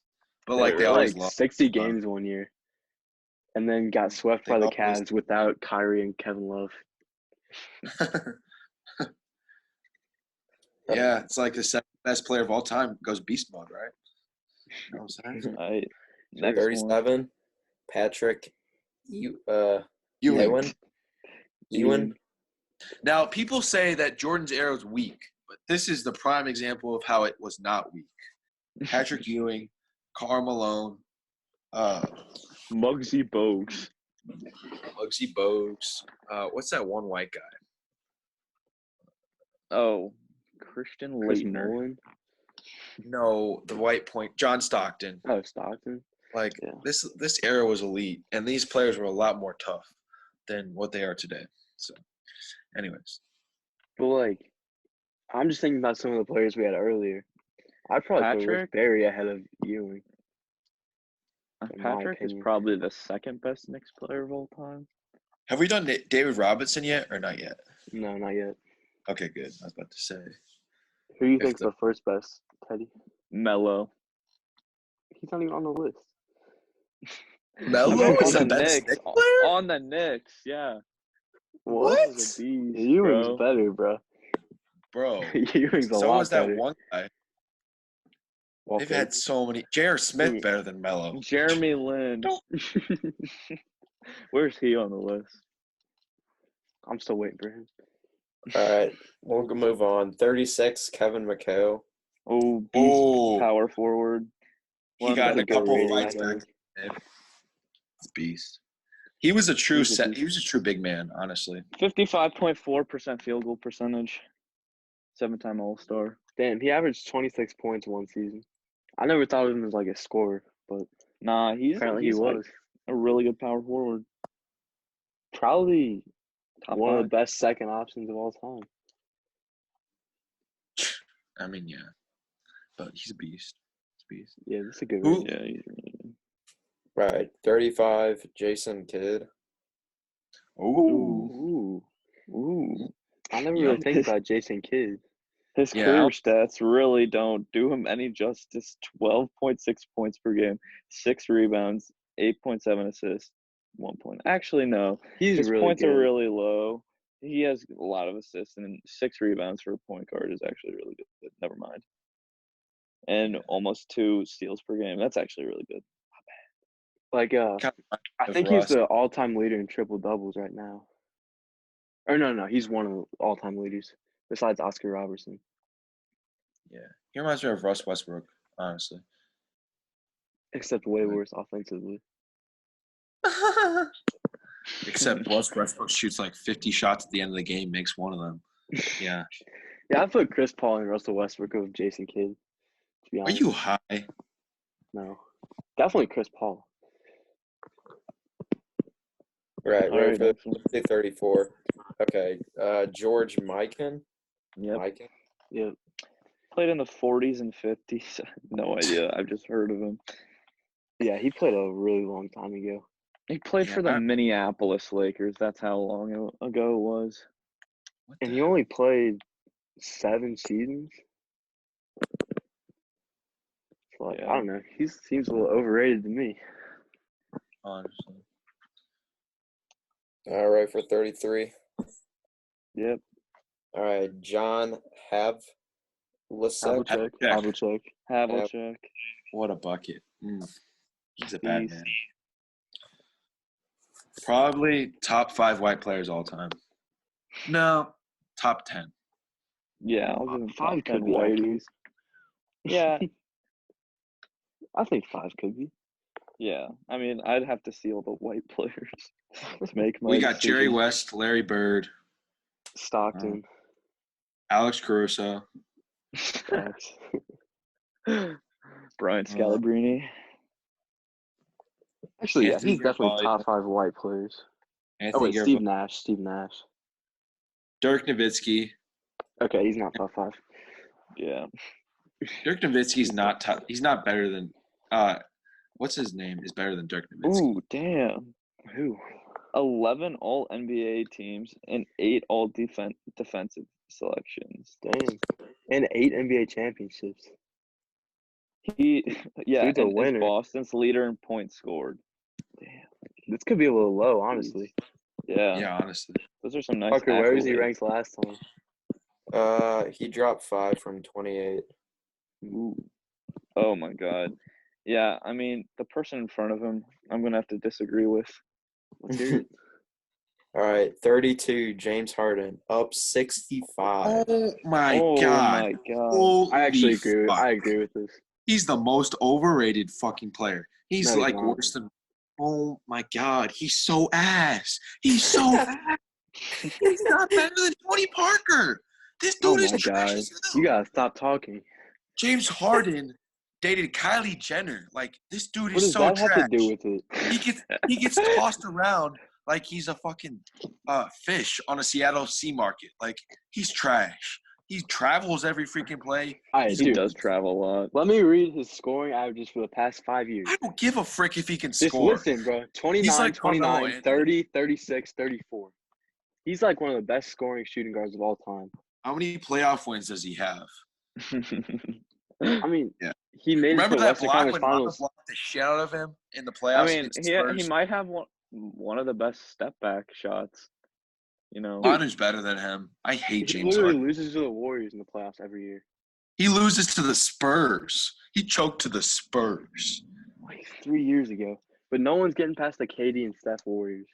but They like they really- always like lost. 60 games 1 year. And then got swept They by the always- Cavs without Kyrie and Kevin Love. Yeah, it's like the second best player of all time goes beast mode, right? You know what I'm saying? All right. Next one. 37. Patrick Ewing. Ewan. Now, people say that Jordan's era was weak, but this is the prime example of how it was not weak. Patrick Ewing, Karl Malone, Muggsy Bogues. Muggsy Bogues. What's that one white guy? Oh, Christian Chris Laettner. Mullin. No, the white point. John Stockton. Oh, Stockton. Like Yeah. this era was elite, and these players were a lot more tough than what they are today. So, anyways, But, like, I'm just thinking about some of the players we had earlier. I'd probably put Rick Patrick? Barry ahead of Ewing. in my Patrick is opinion. probably the second best Knicks player of all time. have we done David Robinson yet, or not yet? No, not yet. Okay, good. I was about to say. Who do you If think's the- the first best, Teddy? Melo. He's not even on the list. Melo I meant is on the the best Knicks. Knicks player? On the Knicks, yeah. What? Melo was a beast, Ewing's bro. better, bro. Bro, Ewing's a so lot was that better. one guy. Walt They've had Frazier. so many. J.R. Smith Dude. better than Melo. Jeremy Lin. Where's he on the list? I'm still waiting for him. All right, we'll move on. 36. Kevin McHale. Oh, beast Oh, power forward. he got in a That's a good couple of rating, fights I back. think. It's beast. He was a true He's a set. beast. He was a true big man, honestly. 55.4% field goal percentage. 7-time All-Star. Damn, he averaged 26 points one season. I never thought of him as like a scorer, but Nah, apparently he he's like was. a really good power forward. Probably Top one of 5. the best second options of all time. I mean, yeah, but he's a beast. He's a beast. Yeah, this is a good Who- rating. Yeah, he's really good. Right. 35. Jason Kidd. Oh, Ooh. I never Yeah. really think about Jason Kidd. His Yeah, career I'll- stats really don't do him any justice. 12.6 points per game, 6 rebounds, 8.7 assists, 1 point. Actually, no. He's His really points good. are really low. He has a lot of assists, and 6 rebounds for a point guard is actually really good. Never mind. And almost 2 steals per game. That's actually really good. Like, kind of I of think he's Russ. the all-time leader in triple doubles right now. Or no, he's one of the all-time leaders besides Oscar Robertson. Yeah, he reminds me of Russ Westbrook, honestly. Except way Right. worse offensively. Except Russ Westbrook shoots like 50 shots at the end of the game, makes one of them. Yeah. Yeah, I put Chris Paul and Russell Westbrook over Jason Kidd. To be Are honest, you high? no, definitely Chris Paul. Right. All Right. right, For next one. 34. Okay. George Mikan. Yep. Mikan. Yeah, Played in the 40s and 50s. No idea. I've just heard of him. yeah, he played a really long time ago. He played for the Yeah. Minneapolis Lakers. That's how long ago it was. What And the he hell? only played 7 seasons. So, like, Yeah. I don't know. He seems a little overrated to me. Honestly. All right. For 33. Yep. All right. John Lisek. Havlicek. Havlicek. What a bucket. He's a bad Beast. man. Probably top 5 white players all time. No, top 10. Yeah, I'll give him 5 top 10 could be accurate. whiteys. Yeah, I think 5 could be. yeah. I mean, I'd have to see all the white players to make my We got Jerry decision. West, Larry Bird, Stockton. Alex Caruso. Facts. Brian Scalabrine. Actually, yeah, Anthony he's definitely Garbage. top 5 white players. Anthony Steve Garbage, Nash. Dirk Nowitzki. Okay, he's not top 5. Yeah. Dirk Nowitzki's not top. He's not better than what's his name is better than Dirk Nowitzki. Ooh, damn. Who? 11 all NBA teams and 8 all defensive selections. Dang. And 8 NBA championships. Dude's a and winner. is Boston's leader in points scored. Damn. This could be a little low, honestly. Yeah. Yeah, honestly. Those are some nice Parker, where was he accolades. ranked last time? He dropped 5 from 28. Ooh. Oh, my God. Yeah, I mean, the person in front of him, I'm going to have to disagree with. Let's hear it. All right, 32, James Harden, up 65. Oh my Oh, god. my God. Holy I agree with this. He's the most overrated fucking player. He's No, he's like not. worse than. Oh my god, he's so ass. He's so ass. He's not better than Tony Parker. This Oh dude is my trash God. as hell. You gotta stop talking. James Harden dated Kylie Jenner. Like this dude What is does so that trash. have to do with it? He gets tossed around like he's a fucking fish on a Seattle sea market. Like he's trash. He travels every freaking play. Alright, He dude, does travel a lot. let me read his scoring averages for the past 5 years. I don't give a frick if he can Just score. listen, bro. 29, He's like Carmelo 29, Anthony. 30, 36, 34. He's like one of the best scoring shooting guards of all time. How many playoff wins does he have? I mean, Yeah. he made it to Remember the that Western block Conference when Manu Finals. blocked the shit out of him in the I playoffs mean, against the Spurs? he might have one of the best step back shots. You know, Manu's better than him. I hate He James literally Harden. loses to the Warriors in the playoffs every year. He loses to the Spurs. He choked to the Spurs. Like 3 years ago. But no one's getting past the KD and Steph Warriors.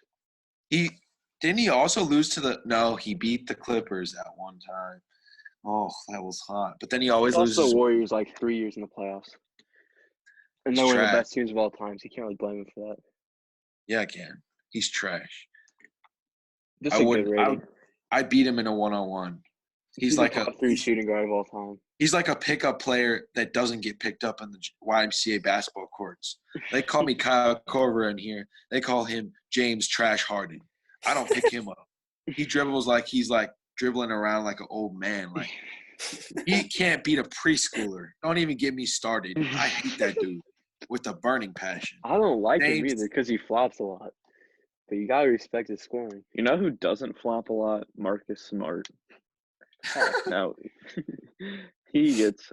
Didn't he also lose to the – no, he beat the Clippers that one time. Oh, that was hot. But then he always He lost loses. the Warriors like 3 years in the playoffs. And He's they're one of the trash. best teams of all time, so you can't really blame him for that. Yeah, I can. He's trash. This I is a good wouldn't. rating. I beat him in a one-on-one. He's like a top 3 shooting guard of all time. He's like a pickup player that doesn't get picked up in the YMCA basketball courts. They call me Kyle Korver in here. They call him James Trash Harden. I don't pick him up. He dribbles like he's like dribbling around like an old man. Like he can't beat a preschooler. Don't even get me started. I hate that dude with a burning passion. I don't like him James- either because he flops a lot. But you gotta respect his scoring. you know who doesn't flop a lot? Marcus Smart. No, he gets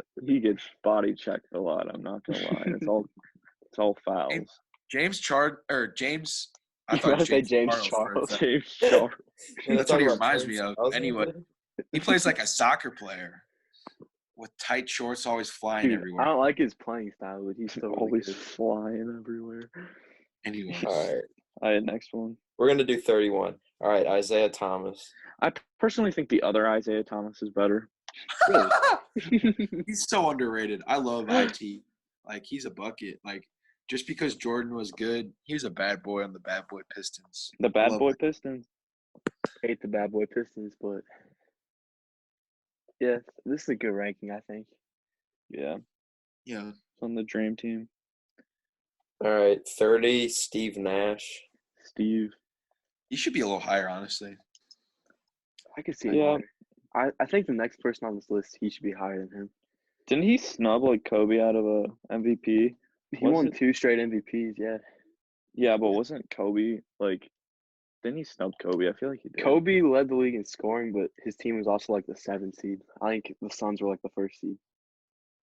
body checked a lot. I'm not gonna lie. It's all fouls. James. I You thought gotta say James Charles for a Charles. second. James Charles. That's what he reminds me James of. Charles? Anyway, he plays like a soccer player with tight shorts, always flying Dude, everywhere. I don't like his playing style, but he's still really Always good. flying everywhere. Anyway, All right, All right, next one. we're going to do 31. All right, Isaiah Thomas. I personally think the other Isaiah Thomas is better. he's so underrated. I love IT. Like he's a bucket. Like just because Jordan was good, he was a bad boy on the Bad Boy Pistons. The Bad love Boy it. Pistons. Hate the bad boy Pistons, but yeah, this is a good ranking, I think. Yeah, Yeah. it's on the Dream Team. All right, 30, Steve Nash. Steve. He should be a little higher, honestly. I could see him Yeah. higher. I think the next person on this list, he should be higher than him. Didn't he snub like Kobe out of a MVP? He Was won it- 2 straight MVPs, yeah. Yeah, but wasn't Kobe like? Didn't he snub Kobe? I feel like he did. Kobe led the league in scoring, but his team was also like the 7th seed. I think the Suns were like the 1st seed.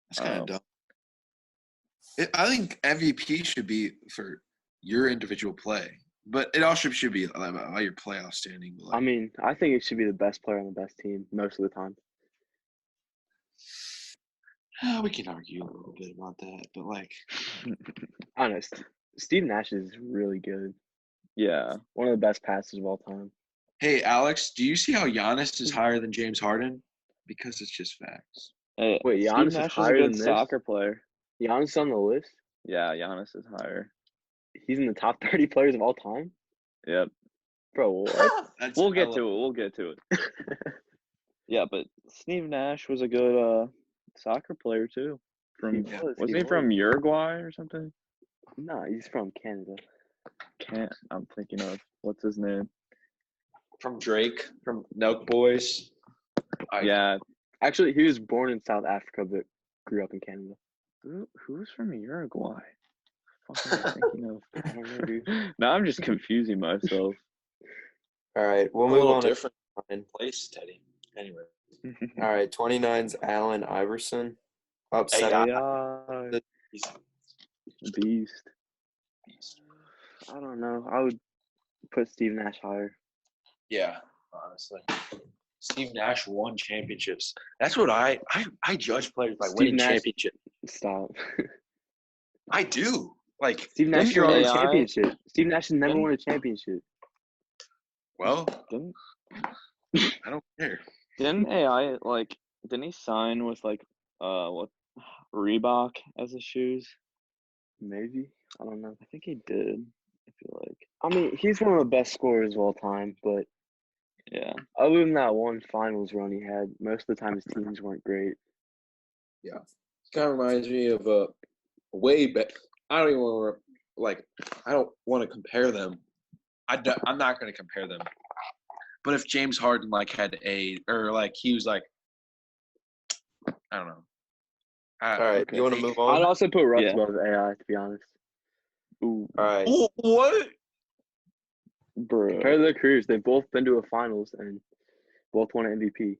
That's kind Oh. of dumb. I think MVP should be for your individual play, but it also should be about your playoff standing. I mean, I think it should be the best player on the best team most of the time. We can argue a little bit about that, but like, Honest, Steve Nash is really good. Yeah. One of the best passers of all time. hey, Alex, do you see how Giannis is higher than James Harden? Because it's just facts. Hey, Wait, Steve Giannis is Nash is a higher good than this? soccer player. Giannis on the list. Yeah, Giannis is higher. He's in the top 30 players of all time. Yep. Bro, what? That's We'll get hella- to it. We'll get to it. Yeah, but Steve Nash was a good soccer player too. From He wasn't he from Uruguay or something? No, he's from Canada. I'm thinking of what's his name? From Drake, from Nelk Boys. Yeah, Actually, he was born in South Africa, but grew up in Canada. who's from Uruguay? Fuck am I thinking of? I don't know, dude. Now I'm just confusing myself. All right, we'll a move little on different to 29. place, Teddy. Anyway, All right, 29's Allen Iverson. Up Hey, 7. AI he's beast. beast. I don't know. I would put Steve Nash higher. Yeah, honestly. Steve Nash won championships. That's what I judge players by Steve winning Nash- championships. Stop. I do. Like, Steve Nash Didn't never won a AI championship. Steve Nash has never Didn't- won a championship. well, Didn't I don't care. AI didn't he sign with what Reebok as his shoes? Maybe. I don't know. I think he did. I feel like. I mean, he's one of the best scorers of all time, but Yeah. other than that one finals run he had, most of the time his teams weren't great. Kind of reminds me of a way back. I don't even want to I don't want to compare them. I'm not going to compare them. But if James Harden had he was like, I don't know. All right, Okay. you want to move I'd on? also put Russ Yeah. above AI, to be honest. Ooh, All right. What? bro. Compare their careers. They've both been to a finals and both won an MVP.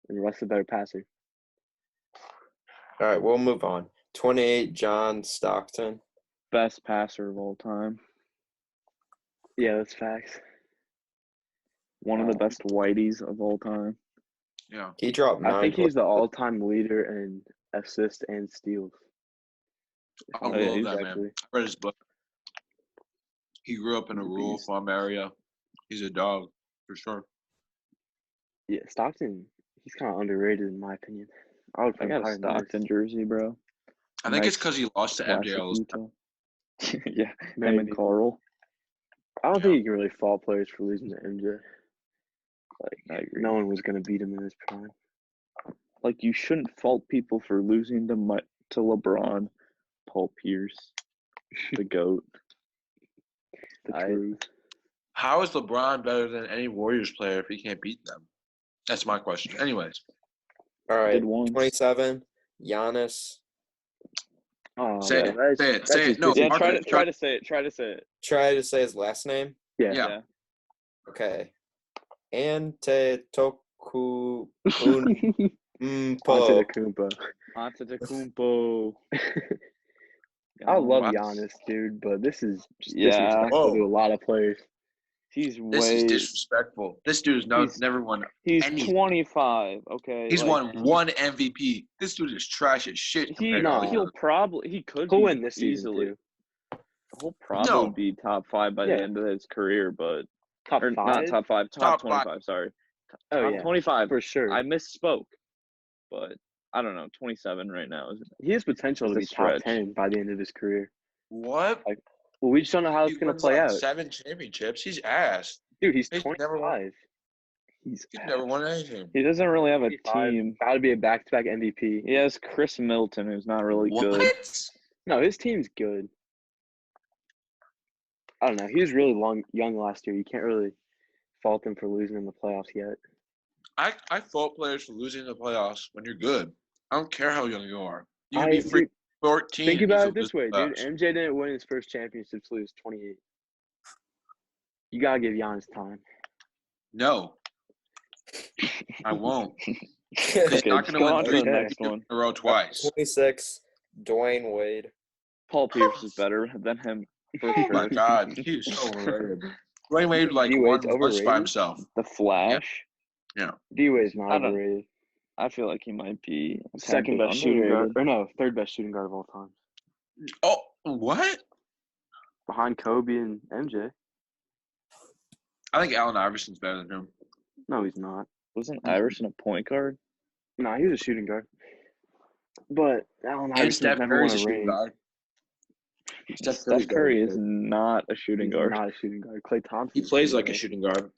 And Russ is a better passer. All right, we'll move on. 28, John Stockton. Best passer of all time. Yeah, that's facts. One of the best whiteys of all time. Yeah. He dropped 9. I think he's the all-time leader in assists and steals. I Oh, yeah, love he's that man. Exactly. I read his book. He grew up in a rural farm area. He's a dog, for sure. Yeah, Stockton, he's kind of underrated in my opinion. I would put I him got a higher than this. Stockton jersey, bro. I think it's Nice because he lost to Classic MJ all the time. Utah. Yeah, him Maybe. and Carl. I don't Yeah. think you can really fault players for losing to MJ. I agree. No one was going to beat him in his prime. Like, you shouldn't fault people for losing to LeBron, Paul Pierce, the GOAT. The I- truth. How is LeBron better than any Warriors player if he can't beat them? That's my question. Anyways, All right, Did once. 27, Giannis. Oh, Say it, that's- say it, that's say it. just No, Yeah, Mark try it, to say it. Try to say it. Try to say his last name. Yeah. Yeah. Okay. Antetokounmpo. Antetokounmpo. Antetokounmpo. I love Wow. Giannis, dude, but this is just Yeah. disrespectful to Whoa. a lot of players. He's This is way. disrespectful. This dude has never won He's anything. 25. Okay. He's like, won one MVP. This dude is trash as shit compared to all the He'll others. probably could He'll be win this season, easily. too. He'll probably No. be top 5 by Yeah. the end of his career, but Top or 5? not top 5, top Top five. 25. Sorry, Oh, top yeah. 25. For sure. I misspoke, but I don't know. 27 right now is He has potential It's to a be top stretch. 10 by the end of his career. What? Well, we just don't know how it's He going to wins play out. 7 championships. He's ass. Dude, he's He's never won. 25. he's Never won anything. he doesn't really have a 25. team. Got to be a back-to-back MVP. He has Chris Middleton, who's not really good. What? No, his team's good. I don't know. He was really young last year. You can't really fault him for losing in the playoffs yet. I fault players for losing the playoffs when you're good. I don't care how young you are. You can I- be freaking dude, 14. Think and you about can it this lose way, the dude. playoffs. MJ didn't win his first championship till he was 28. You got to give Giannis time. No, I won't. He's Okay, not just going to go win on to 3 the next one. in a row twice. 26, Dwayne Wade. Paul Pierce is better than him for Oh my sure. God, he is so overrated. Dwayne Wade D-Wade's won once by overrated? himself. The Flash. D-Wade's not I don't- overrated. I feel like he might be a tad Second bit best shooting guard. underrated. Or no, third best shooting guard of all time. Oh, what? Behind Kobe and MJ. I think Allen Iverson's better than him. No, he's not. Wasn't Iverson a point guard? No, he was a shooting guard. But Allen And Iverson's Steph never Curry's won a a shooting ring. guard. Steph Curry is good. not a shooting He's guard. not a shooting guard. Klay Thompson. He plays like a shooting guard.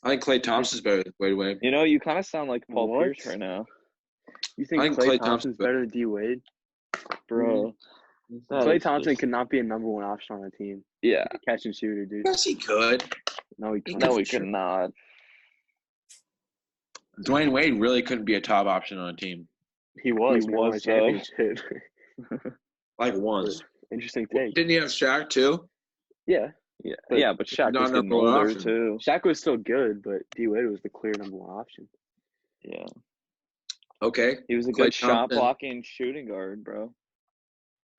I think Klay Thompson's better than Wade Wade. You know, you kind of sound like Paul What? Pierce right now, You think I think Klay Klay Thompson's Thompson's better than D Wade? bro. That Klay is Thompson just- could not be a number one option on a team. Yeah. He's a catch and shooter, dude. Yes, he could. No, he couldn't. No, we could not. Dwayne Wade really couldn't be a top option on a team. He was. He He won a was, though. championship. Like once. Interesting take. Didn't he have Shaq too? Yeah. Yeah, But yeah, but Shaq not was getting number one older option. too. Shaq was still good, but D Wade was the clear number one option. Yeah, Okay. he was a Klay good shot Thompson. blocking shooting guard, bro.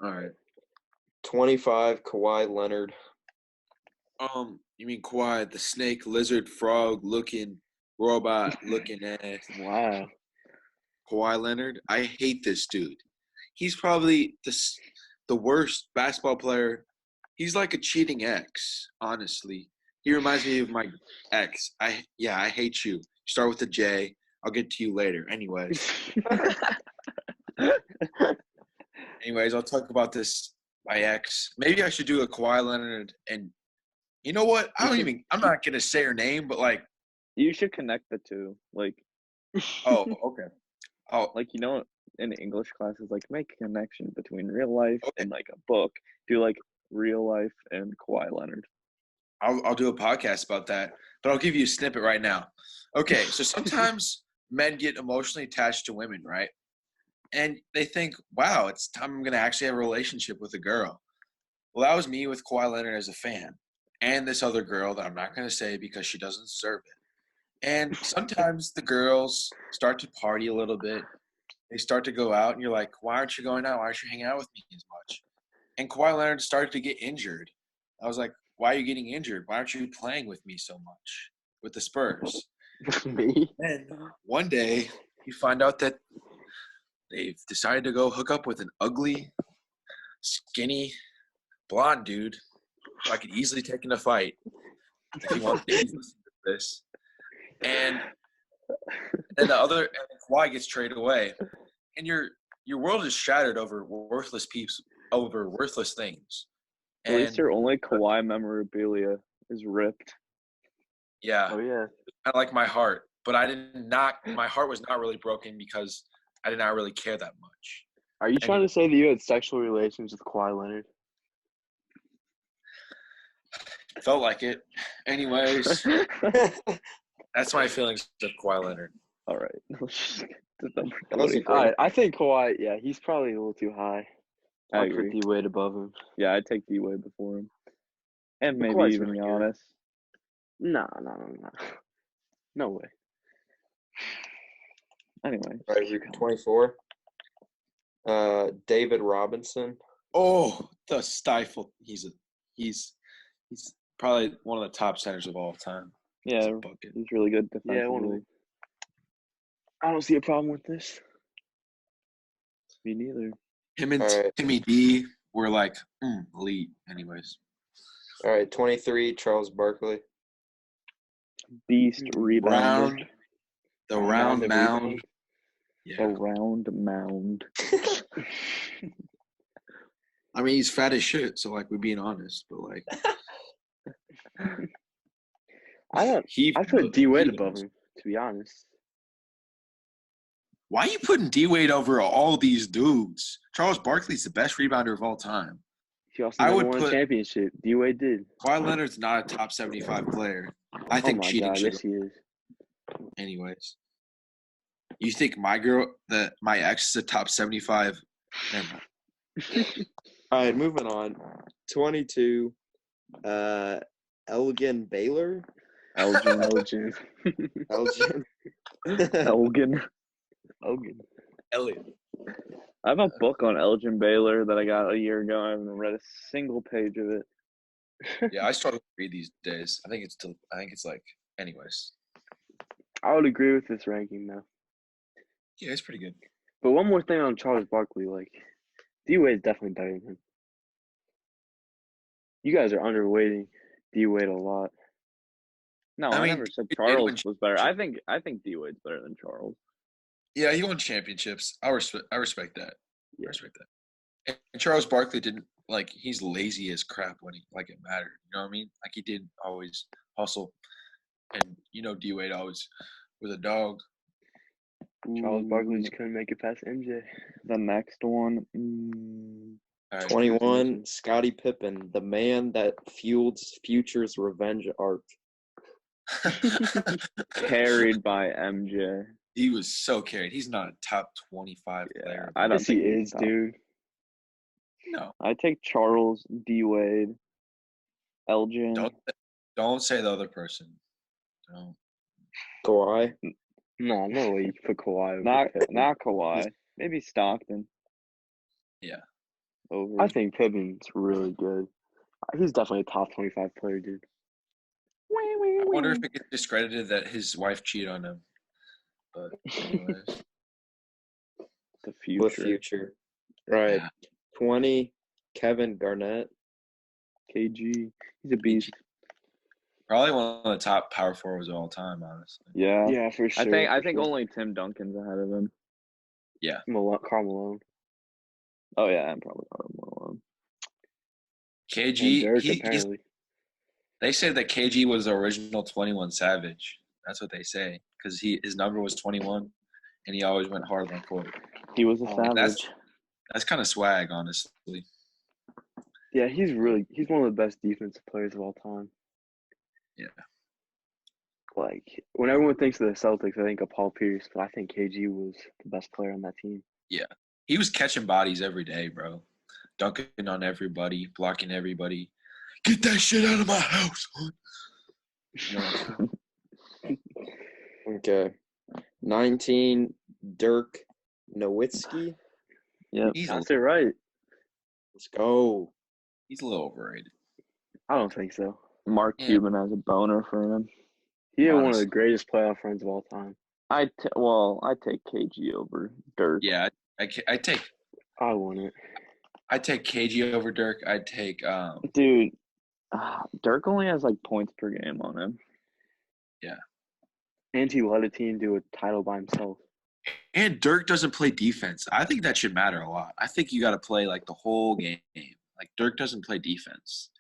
All right. 25, Kawhi Leonard. You mean Kawhi, the snake, lizard, frog looking robot looking ass. Wow. Kawhi Leonard. I hate this dude. He's probably the worst basketball player. He's like a cheating ex, honestly. He reminds me of my ex. I hate you. Start with a J. I'll get to you later. Anyways, I'll talk about this. My ex. Maybe I should do a Kawhi Leonard and you know what? I'm not gonna say her name, but like, You should connect the two, like oh, okay. Oh, like you know, in English classes, like make a connection between real life Okay. and like a book. Do like real life and Kawhi Leonard. I'll do a podcast about that, but I'll give you a snippet right now. Okay, so sometimes men get emotionally attached to women, right? And they think, wow, it's time I'm going to actually have a relationship with a girl. Well, that was me with Kawhi Leonard as a fan and this other girl that I'm not going to say because she doesn't deserve it. And sometimes the girls start to party a little bit. They start to go out, and you're like, why aren't you going out? Why aren't you hanging out with me as much? And Kawhi Leonard started to get injured. I was like, why are you getting injured? Why aren't you playing with me so much with the Spurs? Me? And one day you find out that they've decided to go hook up with an ugly, skinny, blonde dude who I could easily take in a fight if he wants to listen to this. And then Kawhi gets traded away. And your world is shattered over worthless things. At least And your only Kawhi memorabilia is ripped. yeah, Oh yeah. kind of like my heart. But my heart was not really broken because I did not really care that much. Are you trying to say that you had sexual relations with Kawhi Leonard? Felt like it. Anyways, that's my feelings of Kawhi Leonard. All right. That was a All right, I think Kawhi. Yeah, he's probably a little too high. I I'd put agree. D Wade above him. Yeah, I'd take D-Wade before him. And maybe Kawhi's even really good. Giannis. No. No way. Anyway. All right, 24. David Robinson. Oh, the stifle. He's probably one of the top centers of all time. Yeah, He's a bucket. he's really good Yeah, defensively. I don't see a problem with this. Me neither. Him and All right. Timmy D were like elite. Anyways, All right, 23, Charles Barkley. Beast rebounder. the round Rounded mound. rebound. The Yeah, round mound. I mean he's fat as shit. So like we're being honest, but like I put D Wade above him, to be honest. Why are you putting D Wade over all these dudes? Charles Barkley's the best rebounder of all time. He also I never would won put- a championship. D Wade did. Kawhi Leonard's not a top 75 player. I think oh my cheating God, should. yes he is. Anyways, you think my ex is a top 75? Never mind. All right, moving on. 22, Elgin Baylor. Elgin. Elgin. Elgin. Elgin. Elgin. Elliot. I have a book on Elgin Baylor that I got a year ago. I haven't read a single page of it. Yeah, I struggle to read these days. I think it's like, anyways. I would agree with this ranking though. Yeah, he's pretty good. But one more thing on Charles Barkley, like D-Wade's definitely better than him. You guys are underweighting D-Wade a lot. No, I I mean, never said he did Charles win was better. I think D Wade's better than Charles. Yeah, he won championships. I respect that. Yeah. I respect that. And Charles Barkley didn't he's lazy as crap when it mattered. You know what I mean? Like he didn't always hustle. And D Wade always was a dog. Charles Barkley Ooh, just couldn't make it past MJ. the next one. All right. 21, Scottie Pippen, the man that fueled Future's revenge arc. Carried by MJ. He was so carried. He's not a top 25 player. I don't Yes, he think he's is, top. dude. No. I take Charles, D Wade, Elgin. Don't say the other person. Don't. Kawhi. No way you put Kawhi over Not Pippen. Kawhi. Maybe Stockton. Yeah. Over. I think Pippen's really good. He's definitely a top 25 player, dude. I wonder if it gets discredited that his wife cheated on him. But anyways. The With future. Future. Right. Yeah. 20, Kevin Garnett. KG. He's a beast. Probably one of the top power forwards of all time, honestly. Yeah. Yeah, for sure. I think only Tim Duncan's ahead of him. Yeah. Karl Malone. Oh yeah, and probably Karl Malone. And KG, Dirk, apparently. they say that KG was the original 21 Savage. That's what they say because his number was 21, and he always went hard on court. He was a Oh, savage. That's kind of swag, honestly. Yeah, he's one of the best defensive players of all time. Yeah. Like, when everyone thinks of the Celtics, I think of Paul Pierce, but I think KG was the best player on that team. Yeah. He was catching bodies every day, bro. Dunking on everybody, blocking everybody. Get that shit out of my house, son. Okay. 19, Dirk Nowitzki. Yep. That's it, right? Let's go. He's a little overrated. I don't think so. Mark Yeah. Cuban has a boner for him. He had one of Honestly. the greatest playoff runs of all time. I take KG over Dirk. Yeah, I take I wouldn't. KG over Dirk. I'd take Dude, Dirk only has like points per game on him. And he led a team to a title by himself. and Dirk doesn't play defense. I think that should matter a lot. I think you got to play like the whole game. Like Dirk doesn't play defense.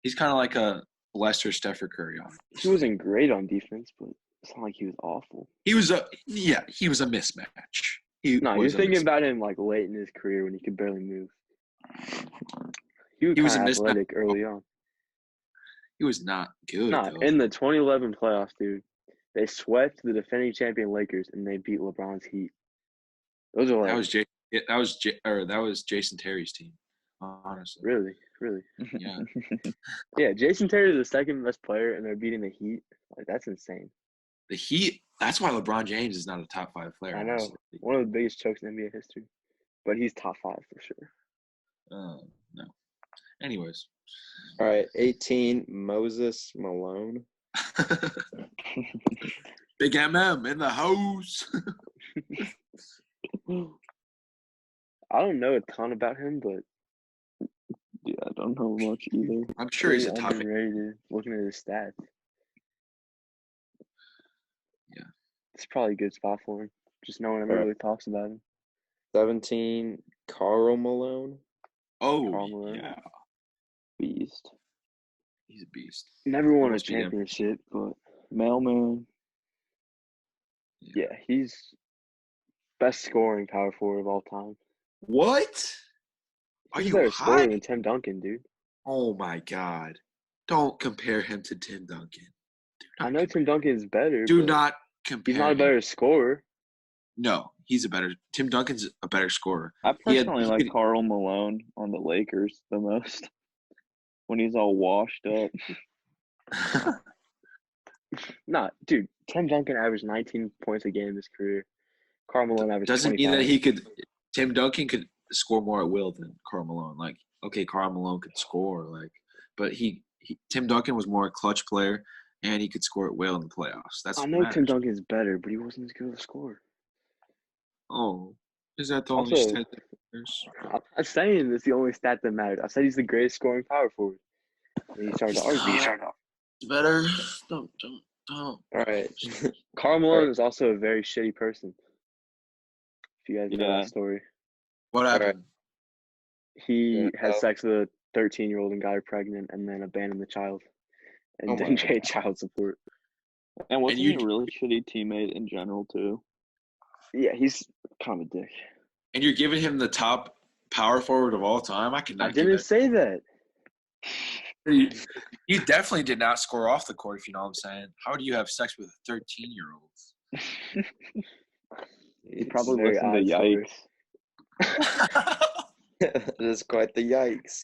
He's kind of like a Lester Stephen Curry on. He wasn't great on defense, but it's not like he was awful. He was a mismatch. No, you're was a thinking mismatch. about him like late in his career when he could barely move. He He was was a kind of mismatch. athletic early on. He was not good. No, though. in the 2011 playoffs, dude, they swept the defending champion Lakers and they beat LeBron's Heat. Those are like that was Jason Terry's team. Honestly, really. yeah. Yeah, Jason Terry is the second best player, and they're beating the Heat. Like that's insane. The Heat. That's why LeBron James is not a top 5 player. I know, honestly. one of the biggest chokes in NBA history, but he's top 5 for sure. No. Anyways. All right. 18, Moses Malone. Big MM in the house. I don't know a ton about him, but Yeah, I don't know much either. I'm sure he's a pretty top. underrated. Looking at his stats, Yeah. it's probably a good spot for him. Just no one ever really talks about him. 17, Karl Malone. Oh, Karl Malone. yeah. Beast. He's a beast. Never won a must be him. championship, but Mailman. yeah, he's best scoring power forward of all time. What? Are He's a you better scorer high? than Tim Duncan, dude. Oh my God! Don't compare him to Tim Duncan. I know Tim Duncan is better. Do but not compare. He's not a him. better scorer. No, he's a better. Tim Duncan's a better scorer. I He had- personally he like could- Karl Malone on the Lakers the most. When he's all washed up. Nah, dude, Tim Duncan averaged 19 points a game in his career. Karl Malone averaged Doesn't 25. mean that he could. Tim Duncan could score more at will than Karl Malone. Like, okay, Karl Malone could score, but Tim Duncan was more a clutch player, and he could score at will in the playoffs. That's I what know matters. Tim Duncan's better, but he wasn't as good of a scorer. Oh, is that the only Also- stat that matters? I'm saying it's the only stat that matters. I said he's the greatest scoring power forward. And he started to argue. Better. Don't. All right. Karl Malone is also a very shitty person. If you guys know Yeah. that story. What right. happened? He Yeah, had oh. sex with a 13-year-old and got her pregnant and then abandoned the child and Oh my didn't pay child support. And wasn't you he a really shitty teammate in general too? Yeah, he's kind of a dick. And you're giving him the top power forward of all time? I cannot I didn't say that. You definitely did not score off the court, if you know what I'm saying. How do you have sex with a 13-year-old? He probably Very listened to odd story. Yikes. It is quite the yikes.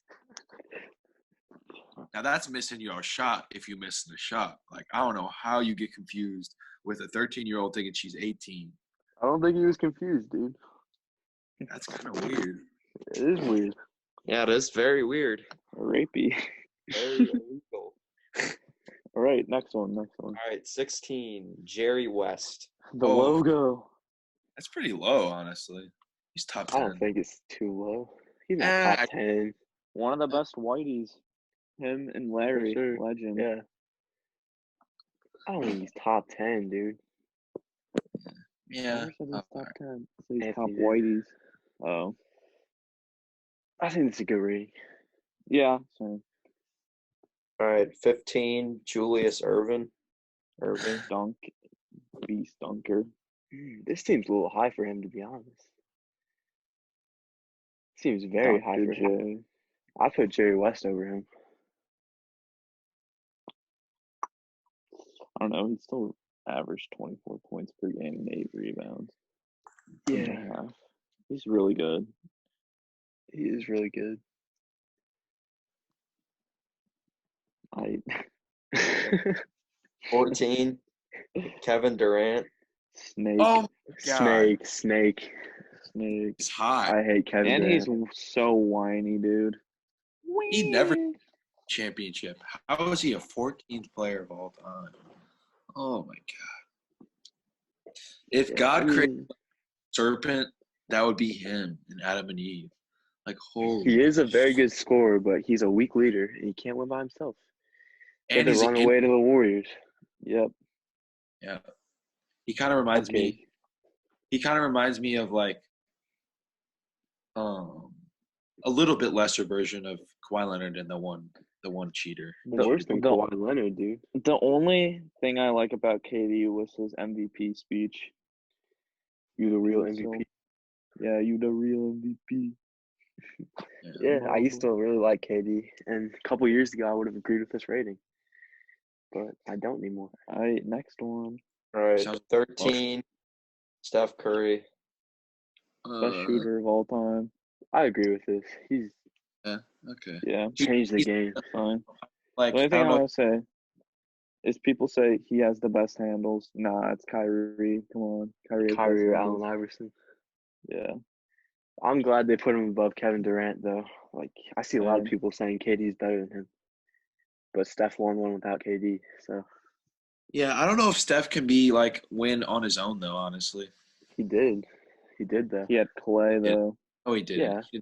Now that's missing your shot if you miss the shot. Like, I don't know how you get confused with a 13-year-old thinking she's 18. I don't think he was confused, dude. That's kind of weird. It is weird. Yeah, it is very weird. Rapey. Very illegal. All right, next one. All right, 16, Jerry West. The Oh. logo. That's pretty low, honestly. He's top I 10. don't think it's too low. He's not Eh, top 10. One of the best whiteys. Him and Larry, sure. legend. Yeah. I don't think he's top 10, dude. Yeah. Where's his top 10? So he's top Anthony did. whiteys. Oh. I think it's a good rating. Yeah. So All right, 15, Julius Irving. dunk. Beast dunker. This seems a little high for him, to be honest. Seems very high Dr. for him. J. I put Jerry West over him. I don't know. He still averaged 24 points per game and 8 rebounds. and a half. He's really good. He is really good. 14, Kevin Durant. Snake. Oh, God. Snake. He's high. I hate Kevin And Durant. he's so whiny, dude. He never championship. How is he a 14th player of all time? Oh, my God. If God created a serpent, that would be him and Adam and Eve. Like, holy. He is a very good scorer, but he's a weak leader, and he can't win by himself. He had And to he's run away to the Warriors. Yep. Yeah. He kind of reminds me. He kind of reminds me of like a little bit lesser version of Kawhi Leonard and the one cheater. Worse than Kawhi Leonard, dude. The only thing I like about KD was his MVP speech. You the real So- MVP. Yeah, you the real MVP. Yeah, I used to really like KD, and a couple years ago I would have agreed with this rating, but I don't anymore. All right, next one. All right, Sounds 13, Steph Curry. Best shooter of all time. I agree with this. He's Okay. Yeah, changed the game. fine. Like, The only I thing don't I know. want to say is people say he has the best handles. Nah, it's Kyrie. Come on. Kyrie has Kyrie or best Allen handles. Iverson. Yeah. I'm glad they put him above Kevin Durant, though. Like, I see a lot of Same. people saying KD's better than him, but Steph won one without KD, so Yeah, I don't know if Steph can be like win on his own though. Honestly. he did. He did though. He had Clay, though. Oh, he didn't. Yeah.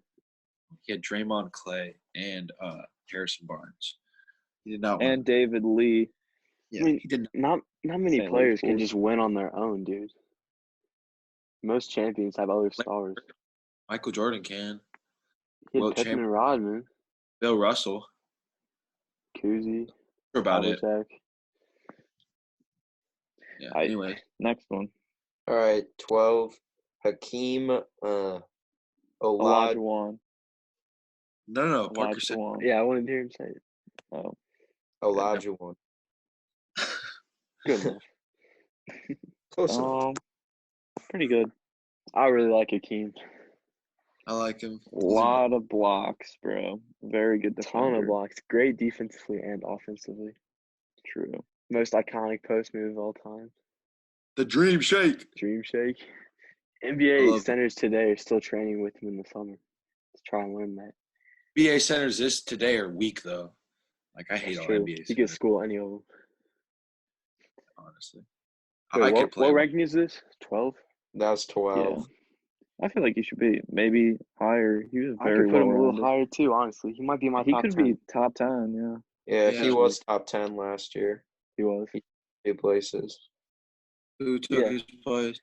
He had Draymond, Clay, and Harrison Barnes. He did not win. And David Lee. Yeah, I mean, he did not many St. Louis players can Bulls. just win on their own, dude. Most champions have other stars. Michael Jordan can. He Wilt had Pippen and Rodman, Bill Russell. Kuzi, For about it. Havlicek. Yeah. I- Anyway, Next one. All right, 12, Hakeem Olajuwon. Olajuwon. no. Parker said. Olajuwon. Yeah, I wanted to hear him say it. Oh. Olajuwon. Good enough. Close enough. Pretty good. I really like Hakeem. I like him. A lot of blocks, bro. Very good Ton defender. of blocks. Great defensively and offensively. True. Most iconic post move of all time. The Dream Shake. Dream Shake. I NBA love centers today are still training with him in the summer. Let's try and learn that. NBA centers this today are weak though. Like I hate That's all true. NBA You centers, could school any of them. honestly. Wait, I could play what one. ranking is this? 12? That's 12. I feel like he should be maybe higher. He was I very could put him a little well-rounded. higher too. Honestly, he might be in my He top could 10. be top 10. Yeah, Yeah, Yeah. he was top 10 last year. He was. 2 places. Who took Yeah. his place?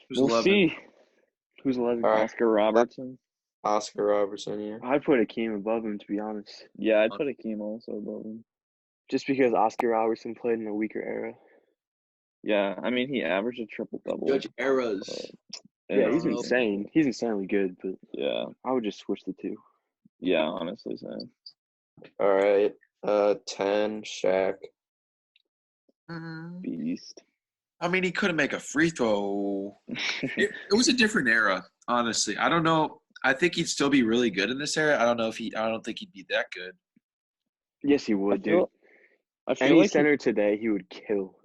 Who's we'll 11? see. Who's 11? All right. Oscar Robertson. Oscar Robertson, yeah. I'd put Akeem above him, to be honest, Yeah, I'd put Akeem also above him. just because Oscar Robertson played in a weaker era. Yeah, I mean he averaged a triple double. Judge eras. Yeah, he's know. insane. He's insanely good, but Yeah, I would just switch the two. yeah, honestly, same. All right. 10, Shaq. Beast. I mean, he couldn't make a free throw. It was a different era, honestly. I don't know. I think he'd still be really good in this era. I don't think he'd be that good. Yes, he would, dude. I feel Any like center today, he would kill.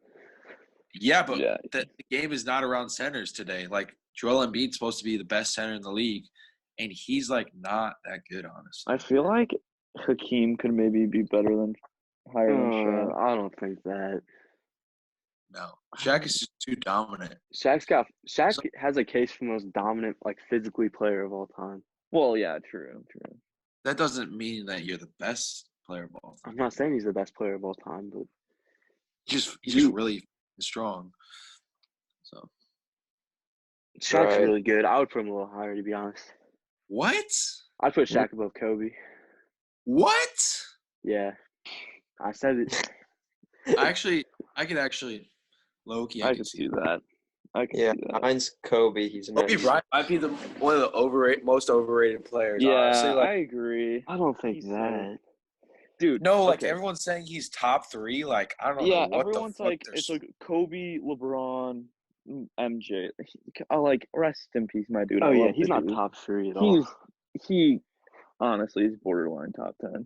Yeah, but Yeah. the game is not around centers today. Like Joel Embiid's supposed to be the best center in the league, and he's like not that good, honestly. I feel like Hakeem could maybe be better than higher than Shaq. I don't think that. No, Shaq is just too dominant. Shaq has a case for most dominant, like physically player of all time. Well, yeah, true. That doesn't mean that you're the best player of all time. I'm not saying he's the best player of all time, but He's just really strong. So Shaq's Right. really good. I would put him a little higher, to be honest. what? I'd put Shaq above Kobe. What? Yeah, I said it. I could actually low-key. I could see that. I could Yeah, see that. mine's Kobe. He's Kobe next. Bryant might be one of the most overrated players. Yeah, honestly. I agree. I don't think He's that. Dude, No, like okay. everyone's saying he's top 3. Like I don't Yeah, know what everyone's the fuck like, they're it's like Kobe, LeBron, MJ. I like rest in peace, my dude. Oh I yeah, love he's the not dude. top 3 at all. He honestly is borderline top 10.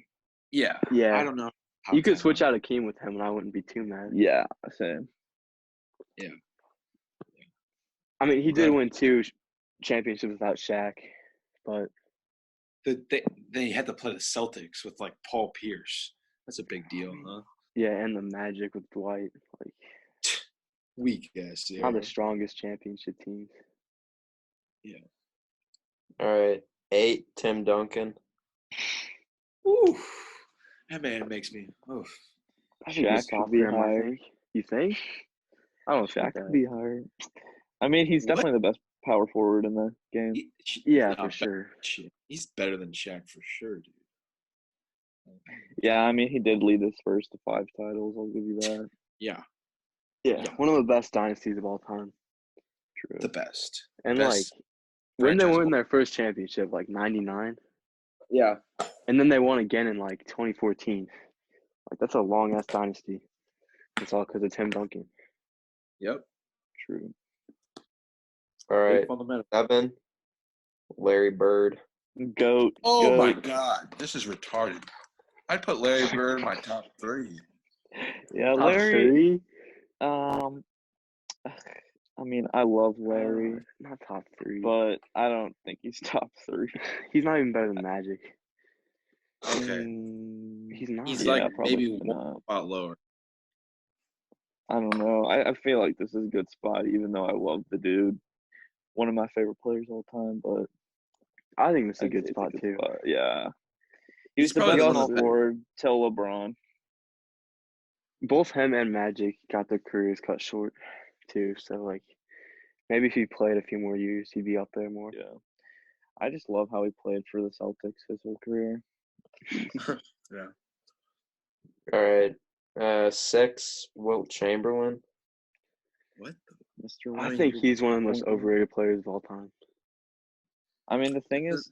Yeah. Yeah, I don't know. you could switch out Akeem with him, and I wouldn't be too mad. Yeah, same. I mean, he did Right. win 2 championships without Shaq, but They had to play the Celtics with like Paul Pierce. That's a big deal, huh? yeah, and the Magic with Dwight, like Weak ass. not the strongest championship teams. All right. 8, Tim Duncan. Ooh, that man makes me. Oof. I think Shaq he's could top be for him. I higher. think. You think? I don't Shaq think could that. be higher. I mean, he's What? definitely the best power forward in the game. Yeah, Not for better sure. than Shaq. He's better than Shaq for sure, dude. Yeah, I mean, he did lead the Spurs to 5 titles. I'll give you that. Yeah, Yeah, Yeah. one of the best dynasties of all time. True. the best. And Best like when they franchise won of their first championship, like '99, Yeah. and then they won again in like 2014. Like that's a long ass dynasty. It's all because of Tim Duncan. Yep. True. All Big right. fundamental. 7, Larry Bird. Goat. Oh goat. my God, this is retarded. I'd put Larry Bird in my top 3. Yeah, Top Larry. 3? I mean, I love Larry, Not top 3. but I don't think he's top 3. He's not even better than Magic. Okay. He's not. He's Yeah, like probably maybe one not. spot lower. I don't know. I feel like this is a good spot, even though I love the dude. One of my favorite players all time, but I think this is a I'd good say it's spot too. spot. Yeah. He He's was the probably best one of small the best. forward till LeBron. Both him and Magic got their careers cut short too. So like, maybe if he played a few more years, he'd be up there more. Yeah. I just love how he played for the Celtics his whole career. Yeah. All right. 6, Wilt Chamberlain. What? Mr. I Wayne. think he's one of the most Chamberlain. overrated players of all time. I mean, the thing is,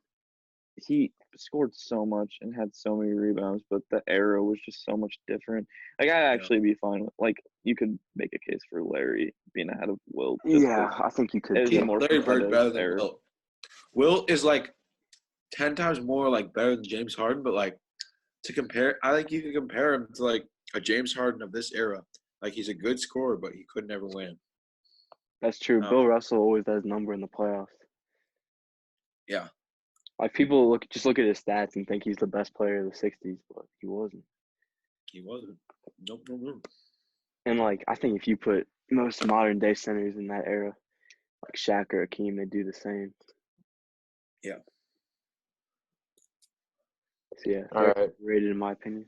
he scored so much and had so many rebounds, but the era was just so much different. Like, I'd actually be fine with, like, you could make a case for Larry being ahead of Wilt. just Yeah, 'cause I think you could it was a too. more Larry Bird competitive better than era. Wilt. Wilt is like 10 times more like better than James Harden, but like to compare, I think you can compare him to like a James Harden of this era. Like he's a good scorer, but he could never win. That's true. No. Bill Russell always does number in the playoffs. Yeah. Like people look at his stats and think he's the best player of the '60s, but he wasn't. He wasn't. Nope. And like I think if you put most modern day centers in that era, like Shaq or Akeem, they do the same. Yeah. So yeah, All right. rated in my opinion.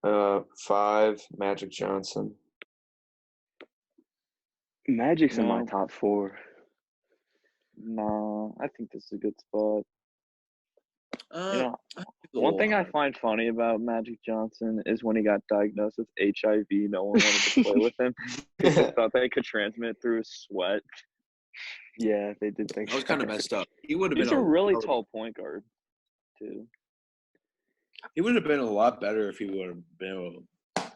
5, Magic Johnson. Magic's in my No. top 4. Nah, I think this is a good spot. You know, I think it's a one little thing I high. find funny about Magic Johnson is when he got diagnosed with HIV, no one wanted to play with him because they thought they could transmit through his sweat. Yeah, they did think That was kind of messed up. He would have He's been a really oh, tall point guard, too. He would have been a lot better if he would have been able to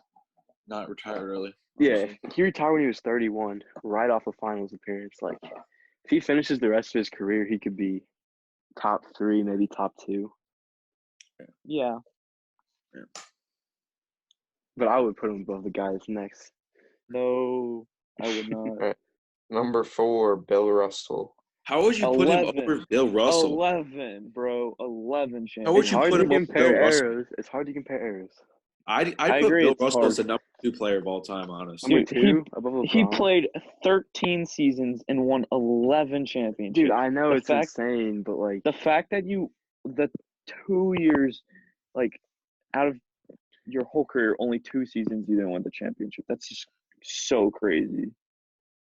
not retire early. Yeah, honestly. he retired when he was 31, right off a finals appearance. Like, if he finishes the rest of his career, he could be top 3, maybe top 2. Yeah. But I would put him above the guy that's next. No, I would not. Number 4, Bill Russell. How would you put him 11. over Bill Russell? 11, bro. 11 How would It's you championships. hard put to him over compare Bill Russell? arrows. It's hard to compare arrows. I'd I put agree, Bill it's Russell hard. as the number 2 player of all time, honestly. Number Dude, 2, above LeBron. He played 13 seasons and won 11 championships. Dude, I know The it's fact- insane, but like, The fact that the 2 years, like, out of your whole career, only 2 seasons you didn't win the championship. That's just so crazy.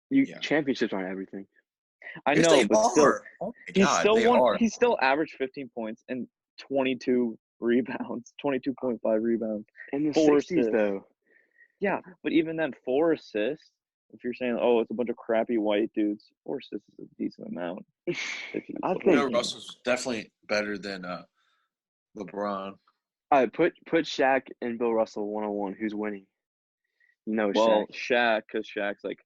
Yeah. championships aren't everything. I Yes, know, they but are. still, Oh my he God, still they won. are. He still averaged 15 points and 22 rebounds, 22.5 rebounds. In the 4 60s, assists. though. Yeah, but even then, 4 assists. If you're saying, oh, it's a bunch of crappy white dudes, 4 assists is a decent amount. If he's I the think- whole Bill team. Russell's definitely better than LeBron. All right, put Shaq and Bill Russell 1-on-1. Who's winning? You know, Well, Shaq. Shaq, because Shaq's like,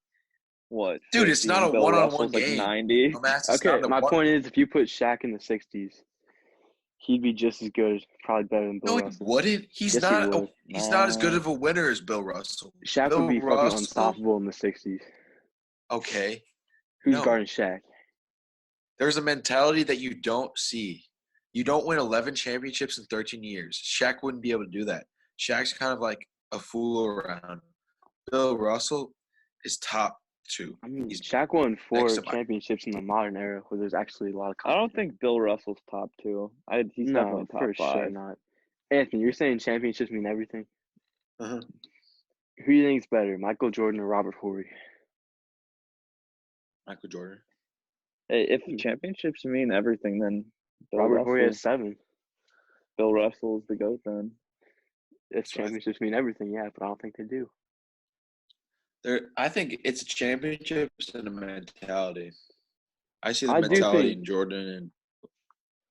what? Dude, it's 50, not and a Bill one-on-one Russell's like game. 90. Dumbass, it's Okay, not a my one- point is, if you put Shaq in the 60s, he'd be just as good, probably better than Bill No, he Russell. wouldn't. He's Yes, he not. would. He's not as good of a winner as Bill Russell. Shaq Bill would be fucking Russell, unstoppable in the 60s. Okay, Who's No. guarding Shaq? there's a mentality that you don't see. You don't win 11 championships in 13 years. Shaq wouldn't be able to do that. Shaq's kind of like a fool around. Bill Russell is top 2. I mean, He's Shaq won 4 next to Mike. championships in the modern era where there's actually a lot of I don't think Bill Russell's top 2. He's No, definitely top for 5. sure not. Anthony, you're saying championships mean everything? Uh-huh. Who do you think is better, Michael Jordan or Robert Horry? Michael Jordan. Hey, if championships mean everything, then Robert Horry has 7. Bill Russell's the GOAT then. If So I championships mean everything, yeah, but I don't think they do. I think it's championships and a mentality. I see the I do mentality think- in Jordan and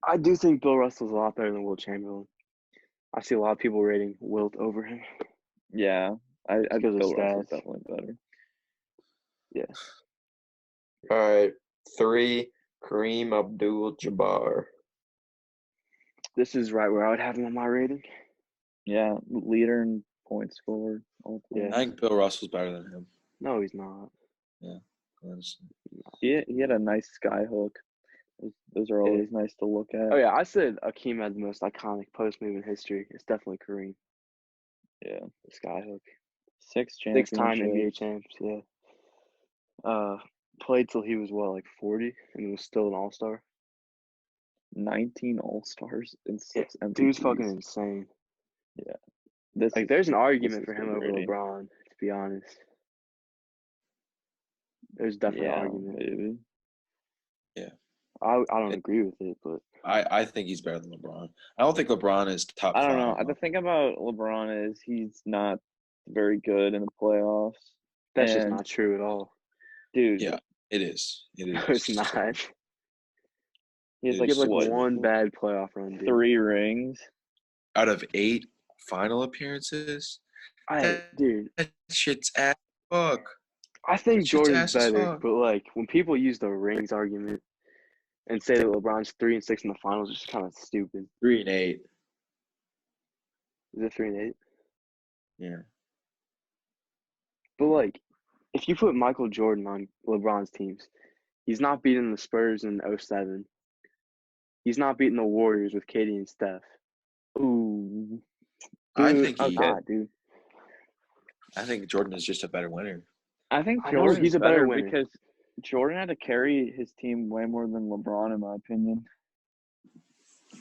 I do think Bill Russell's a lot better than Wilt Chamberlain. I see a lot of people rating Wilt over him. Yeah, I Because think of Bill Russell's stats. definitely better. All right, 3, Kareem Abdul-Jabbar. This is right where I would have him on my rating. Yeah, leader in points scored. All time. Yeah. I think Bill Russell's better than him. No, he's not. Honestly. He had a nice sky hook. Those are always nice to look at. Oh, yeah, I said Akeem had the most iconic post move in history. It's definitely Kareem. Yeah. The skyhook. 6 championships. 6-time NBA champs, yeah. Played till he was, like 40 and was still an all-star? 19 All-Stars and 6 MVPs. Dude's fucking insane. This Like, is- there's an this argument is for him good over rating. LeBron, to be honest. There's definitely an Yeah, argument. maybe. I don't agree with it, but I think he's better than LeBron. I don't think LeBron is top I don't 5. know. The thing about LeBron is he's not very good in the playoffs. that's just And- not true at all. Dude, Yeah, it is. It No, is. it's not. he has It like, He had like what, one bad playoff run, dude. 3 rings. Out of 8 final appearances, Dude, that shit's ass fuck. I think Shit's Jordan's ass as better, fuck. but like when people use the rings argument and say that LeBron's 3 and 6 in the finals, it's just kind of stupid. 3 and 8. Is it 3 and 8? Yeah. But like, if you put Michael Jordan on LeBron's teams, he's not beating the Spurs in 07. He's not beating the Warriors with KD and Steph. Ooh. I Dude, think I'm not, dude. I think Jordan is just a better winner. I think I know Jordan's he's a better winner. because Jordan had to carry his team way more than LeBron, in my opinion.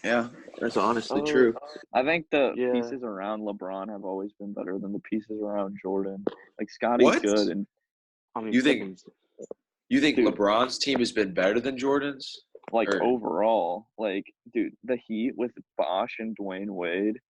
Yeah, that's honestly Oh, true. I think the Yeah. pieces around LeBron have always been better than the pieces around Jordan. Like Scotty's What? good, and I mean, You think- Pippin's- You think Dude. LeBron's team has been better than Jordan's? like Or- overall, like dude, the Heat with Bosh and Dwayne Wade.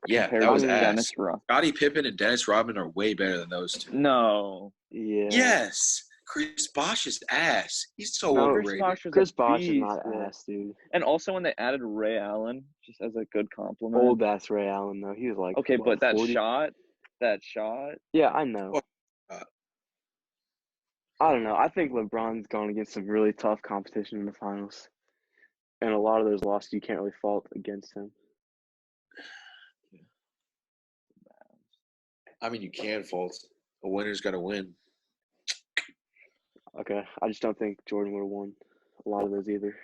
Yeah, compared that was to ass. Dennis Rodman. Scottie Pippen and Dennis Rodman are way better than those two. No, Yeah. Yes, Chris Bosh is ass. He's so No, Chris overrated. Bosh is Chris a Bosh is beast, not bro. ass, dude. And also when they added Ray Allen, just as a good compliment. Old ass Ray Allen though. He was like Okay, what, but that 40? shot. Yeah, I know. What? I don't know. I think LeBron's gone against some really tough competition in the finals, and a lot of those losses you can't really fault against him. I mean, you can fault. A winner's got to win. Okay, I just don't think Jordan would have won a lot of those either.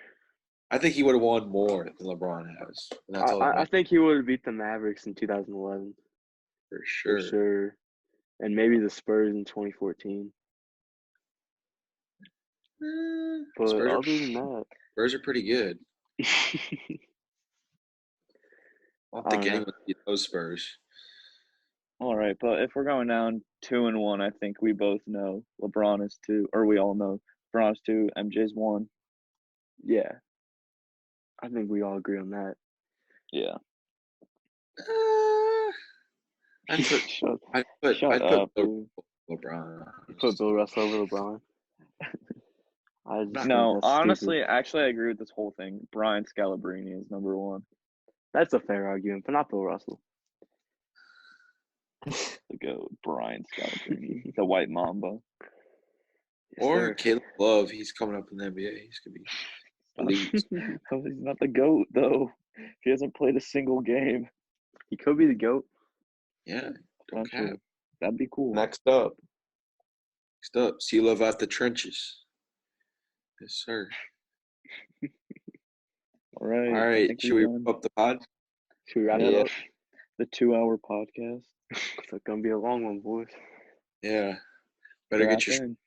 I think he would have won more than LeBron has. And that's all that I matters think he would have beat the Mavericks in 2011 for for sure. sure, and maybe the Spurs in 2014. But Spurs, other than that, Spurs are pretty good. I don't I think don't know. anyone can beat those Spurs. All right, but if we're going down 2-1, I think we both know LeBron is 2, or we all know LeBron is 2, MJ's 1. yeah, I think we all agree on that. Yeah. I'd put Shut I'd up, put dude. LeBron. Put Bill Russell over LeBron. I just think No, that's honestly, stupid. actually, I agree with this whole thing. Brian Scalabrine is number 1. That's a fair argument, but not Bill Russell. The GOAT, Brian Scalabrine, the White Mamba. Yes, Or sir. Caleb Love. He's coming up in the NBA. He's going to be elite. He's not the GOAT, though. He hasn't played a single game. He could be the GOAT. Yeah. Don't Not sure. cap. That'd be cool. Next up, Next up, see Love out the trenches. Yes, sir. All right. All I right. think Should we done. wrap up the pod? Should we wrap Yeah. it up? The 2-hour podcast. It's gonna be a long one, boys. Yeah. Better get your. Strap in.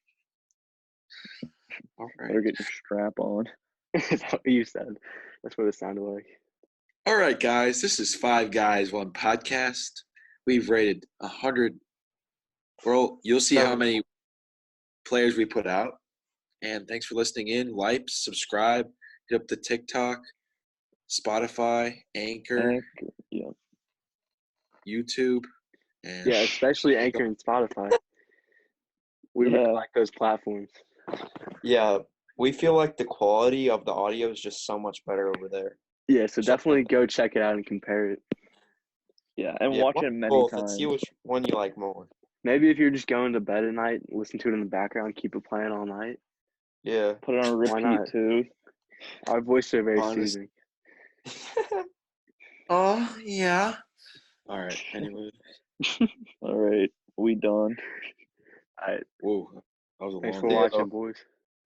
All Better right. get your strap on. That's what you said. That's what it sounded like. All right, guys. This is 5 Guys, 1 Podcast. We've rated 100. Well, you'll see how many players we put out. And thanks for listening in. Like, subscribe, hit up the TikTok, Spotify, Anchor, Yeah. YouTube. And Yeah, especially Anchor and Spotify. We really Yeah. like those platforms. yeah, we feel like the quality of the audio is just so much better over there. Yeah, so definitely go check it out and compare it. Yeah. And Yeah, watch watch it many both and times. see which one you like more. Maybe if you're just going to bed at night, listen to it in the background, keep it playing all night. Yeah. Put it on Why repeat, not? too. Our voices are very Honest. soothing. oh, yeah. All right. Anyway. All right. We done. All right. Whoa. That was a Thanks long for day. watching, boys.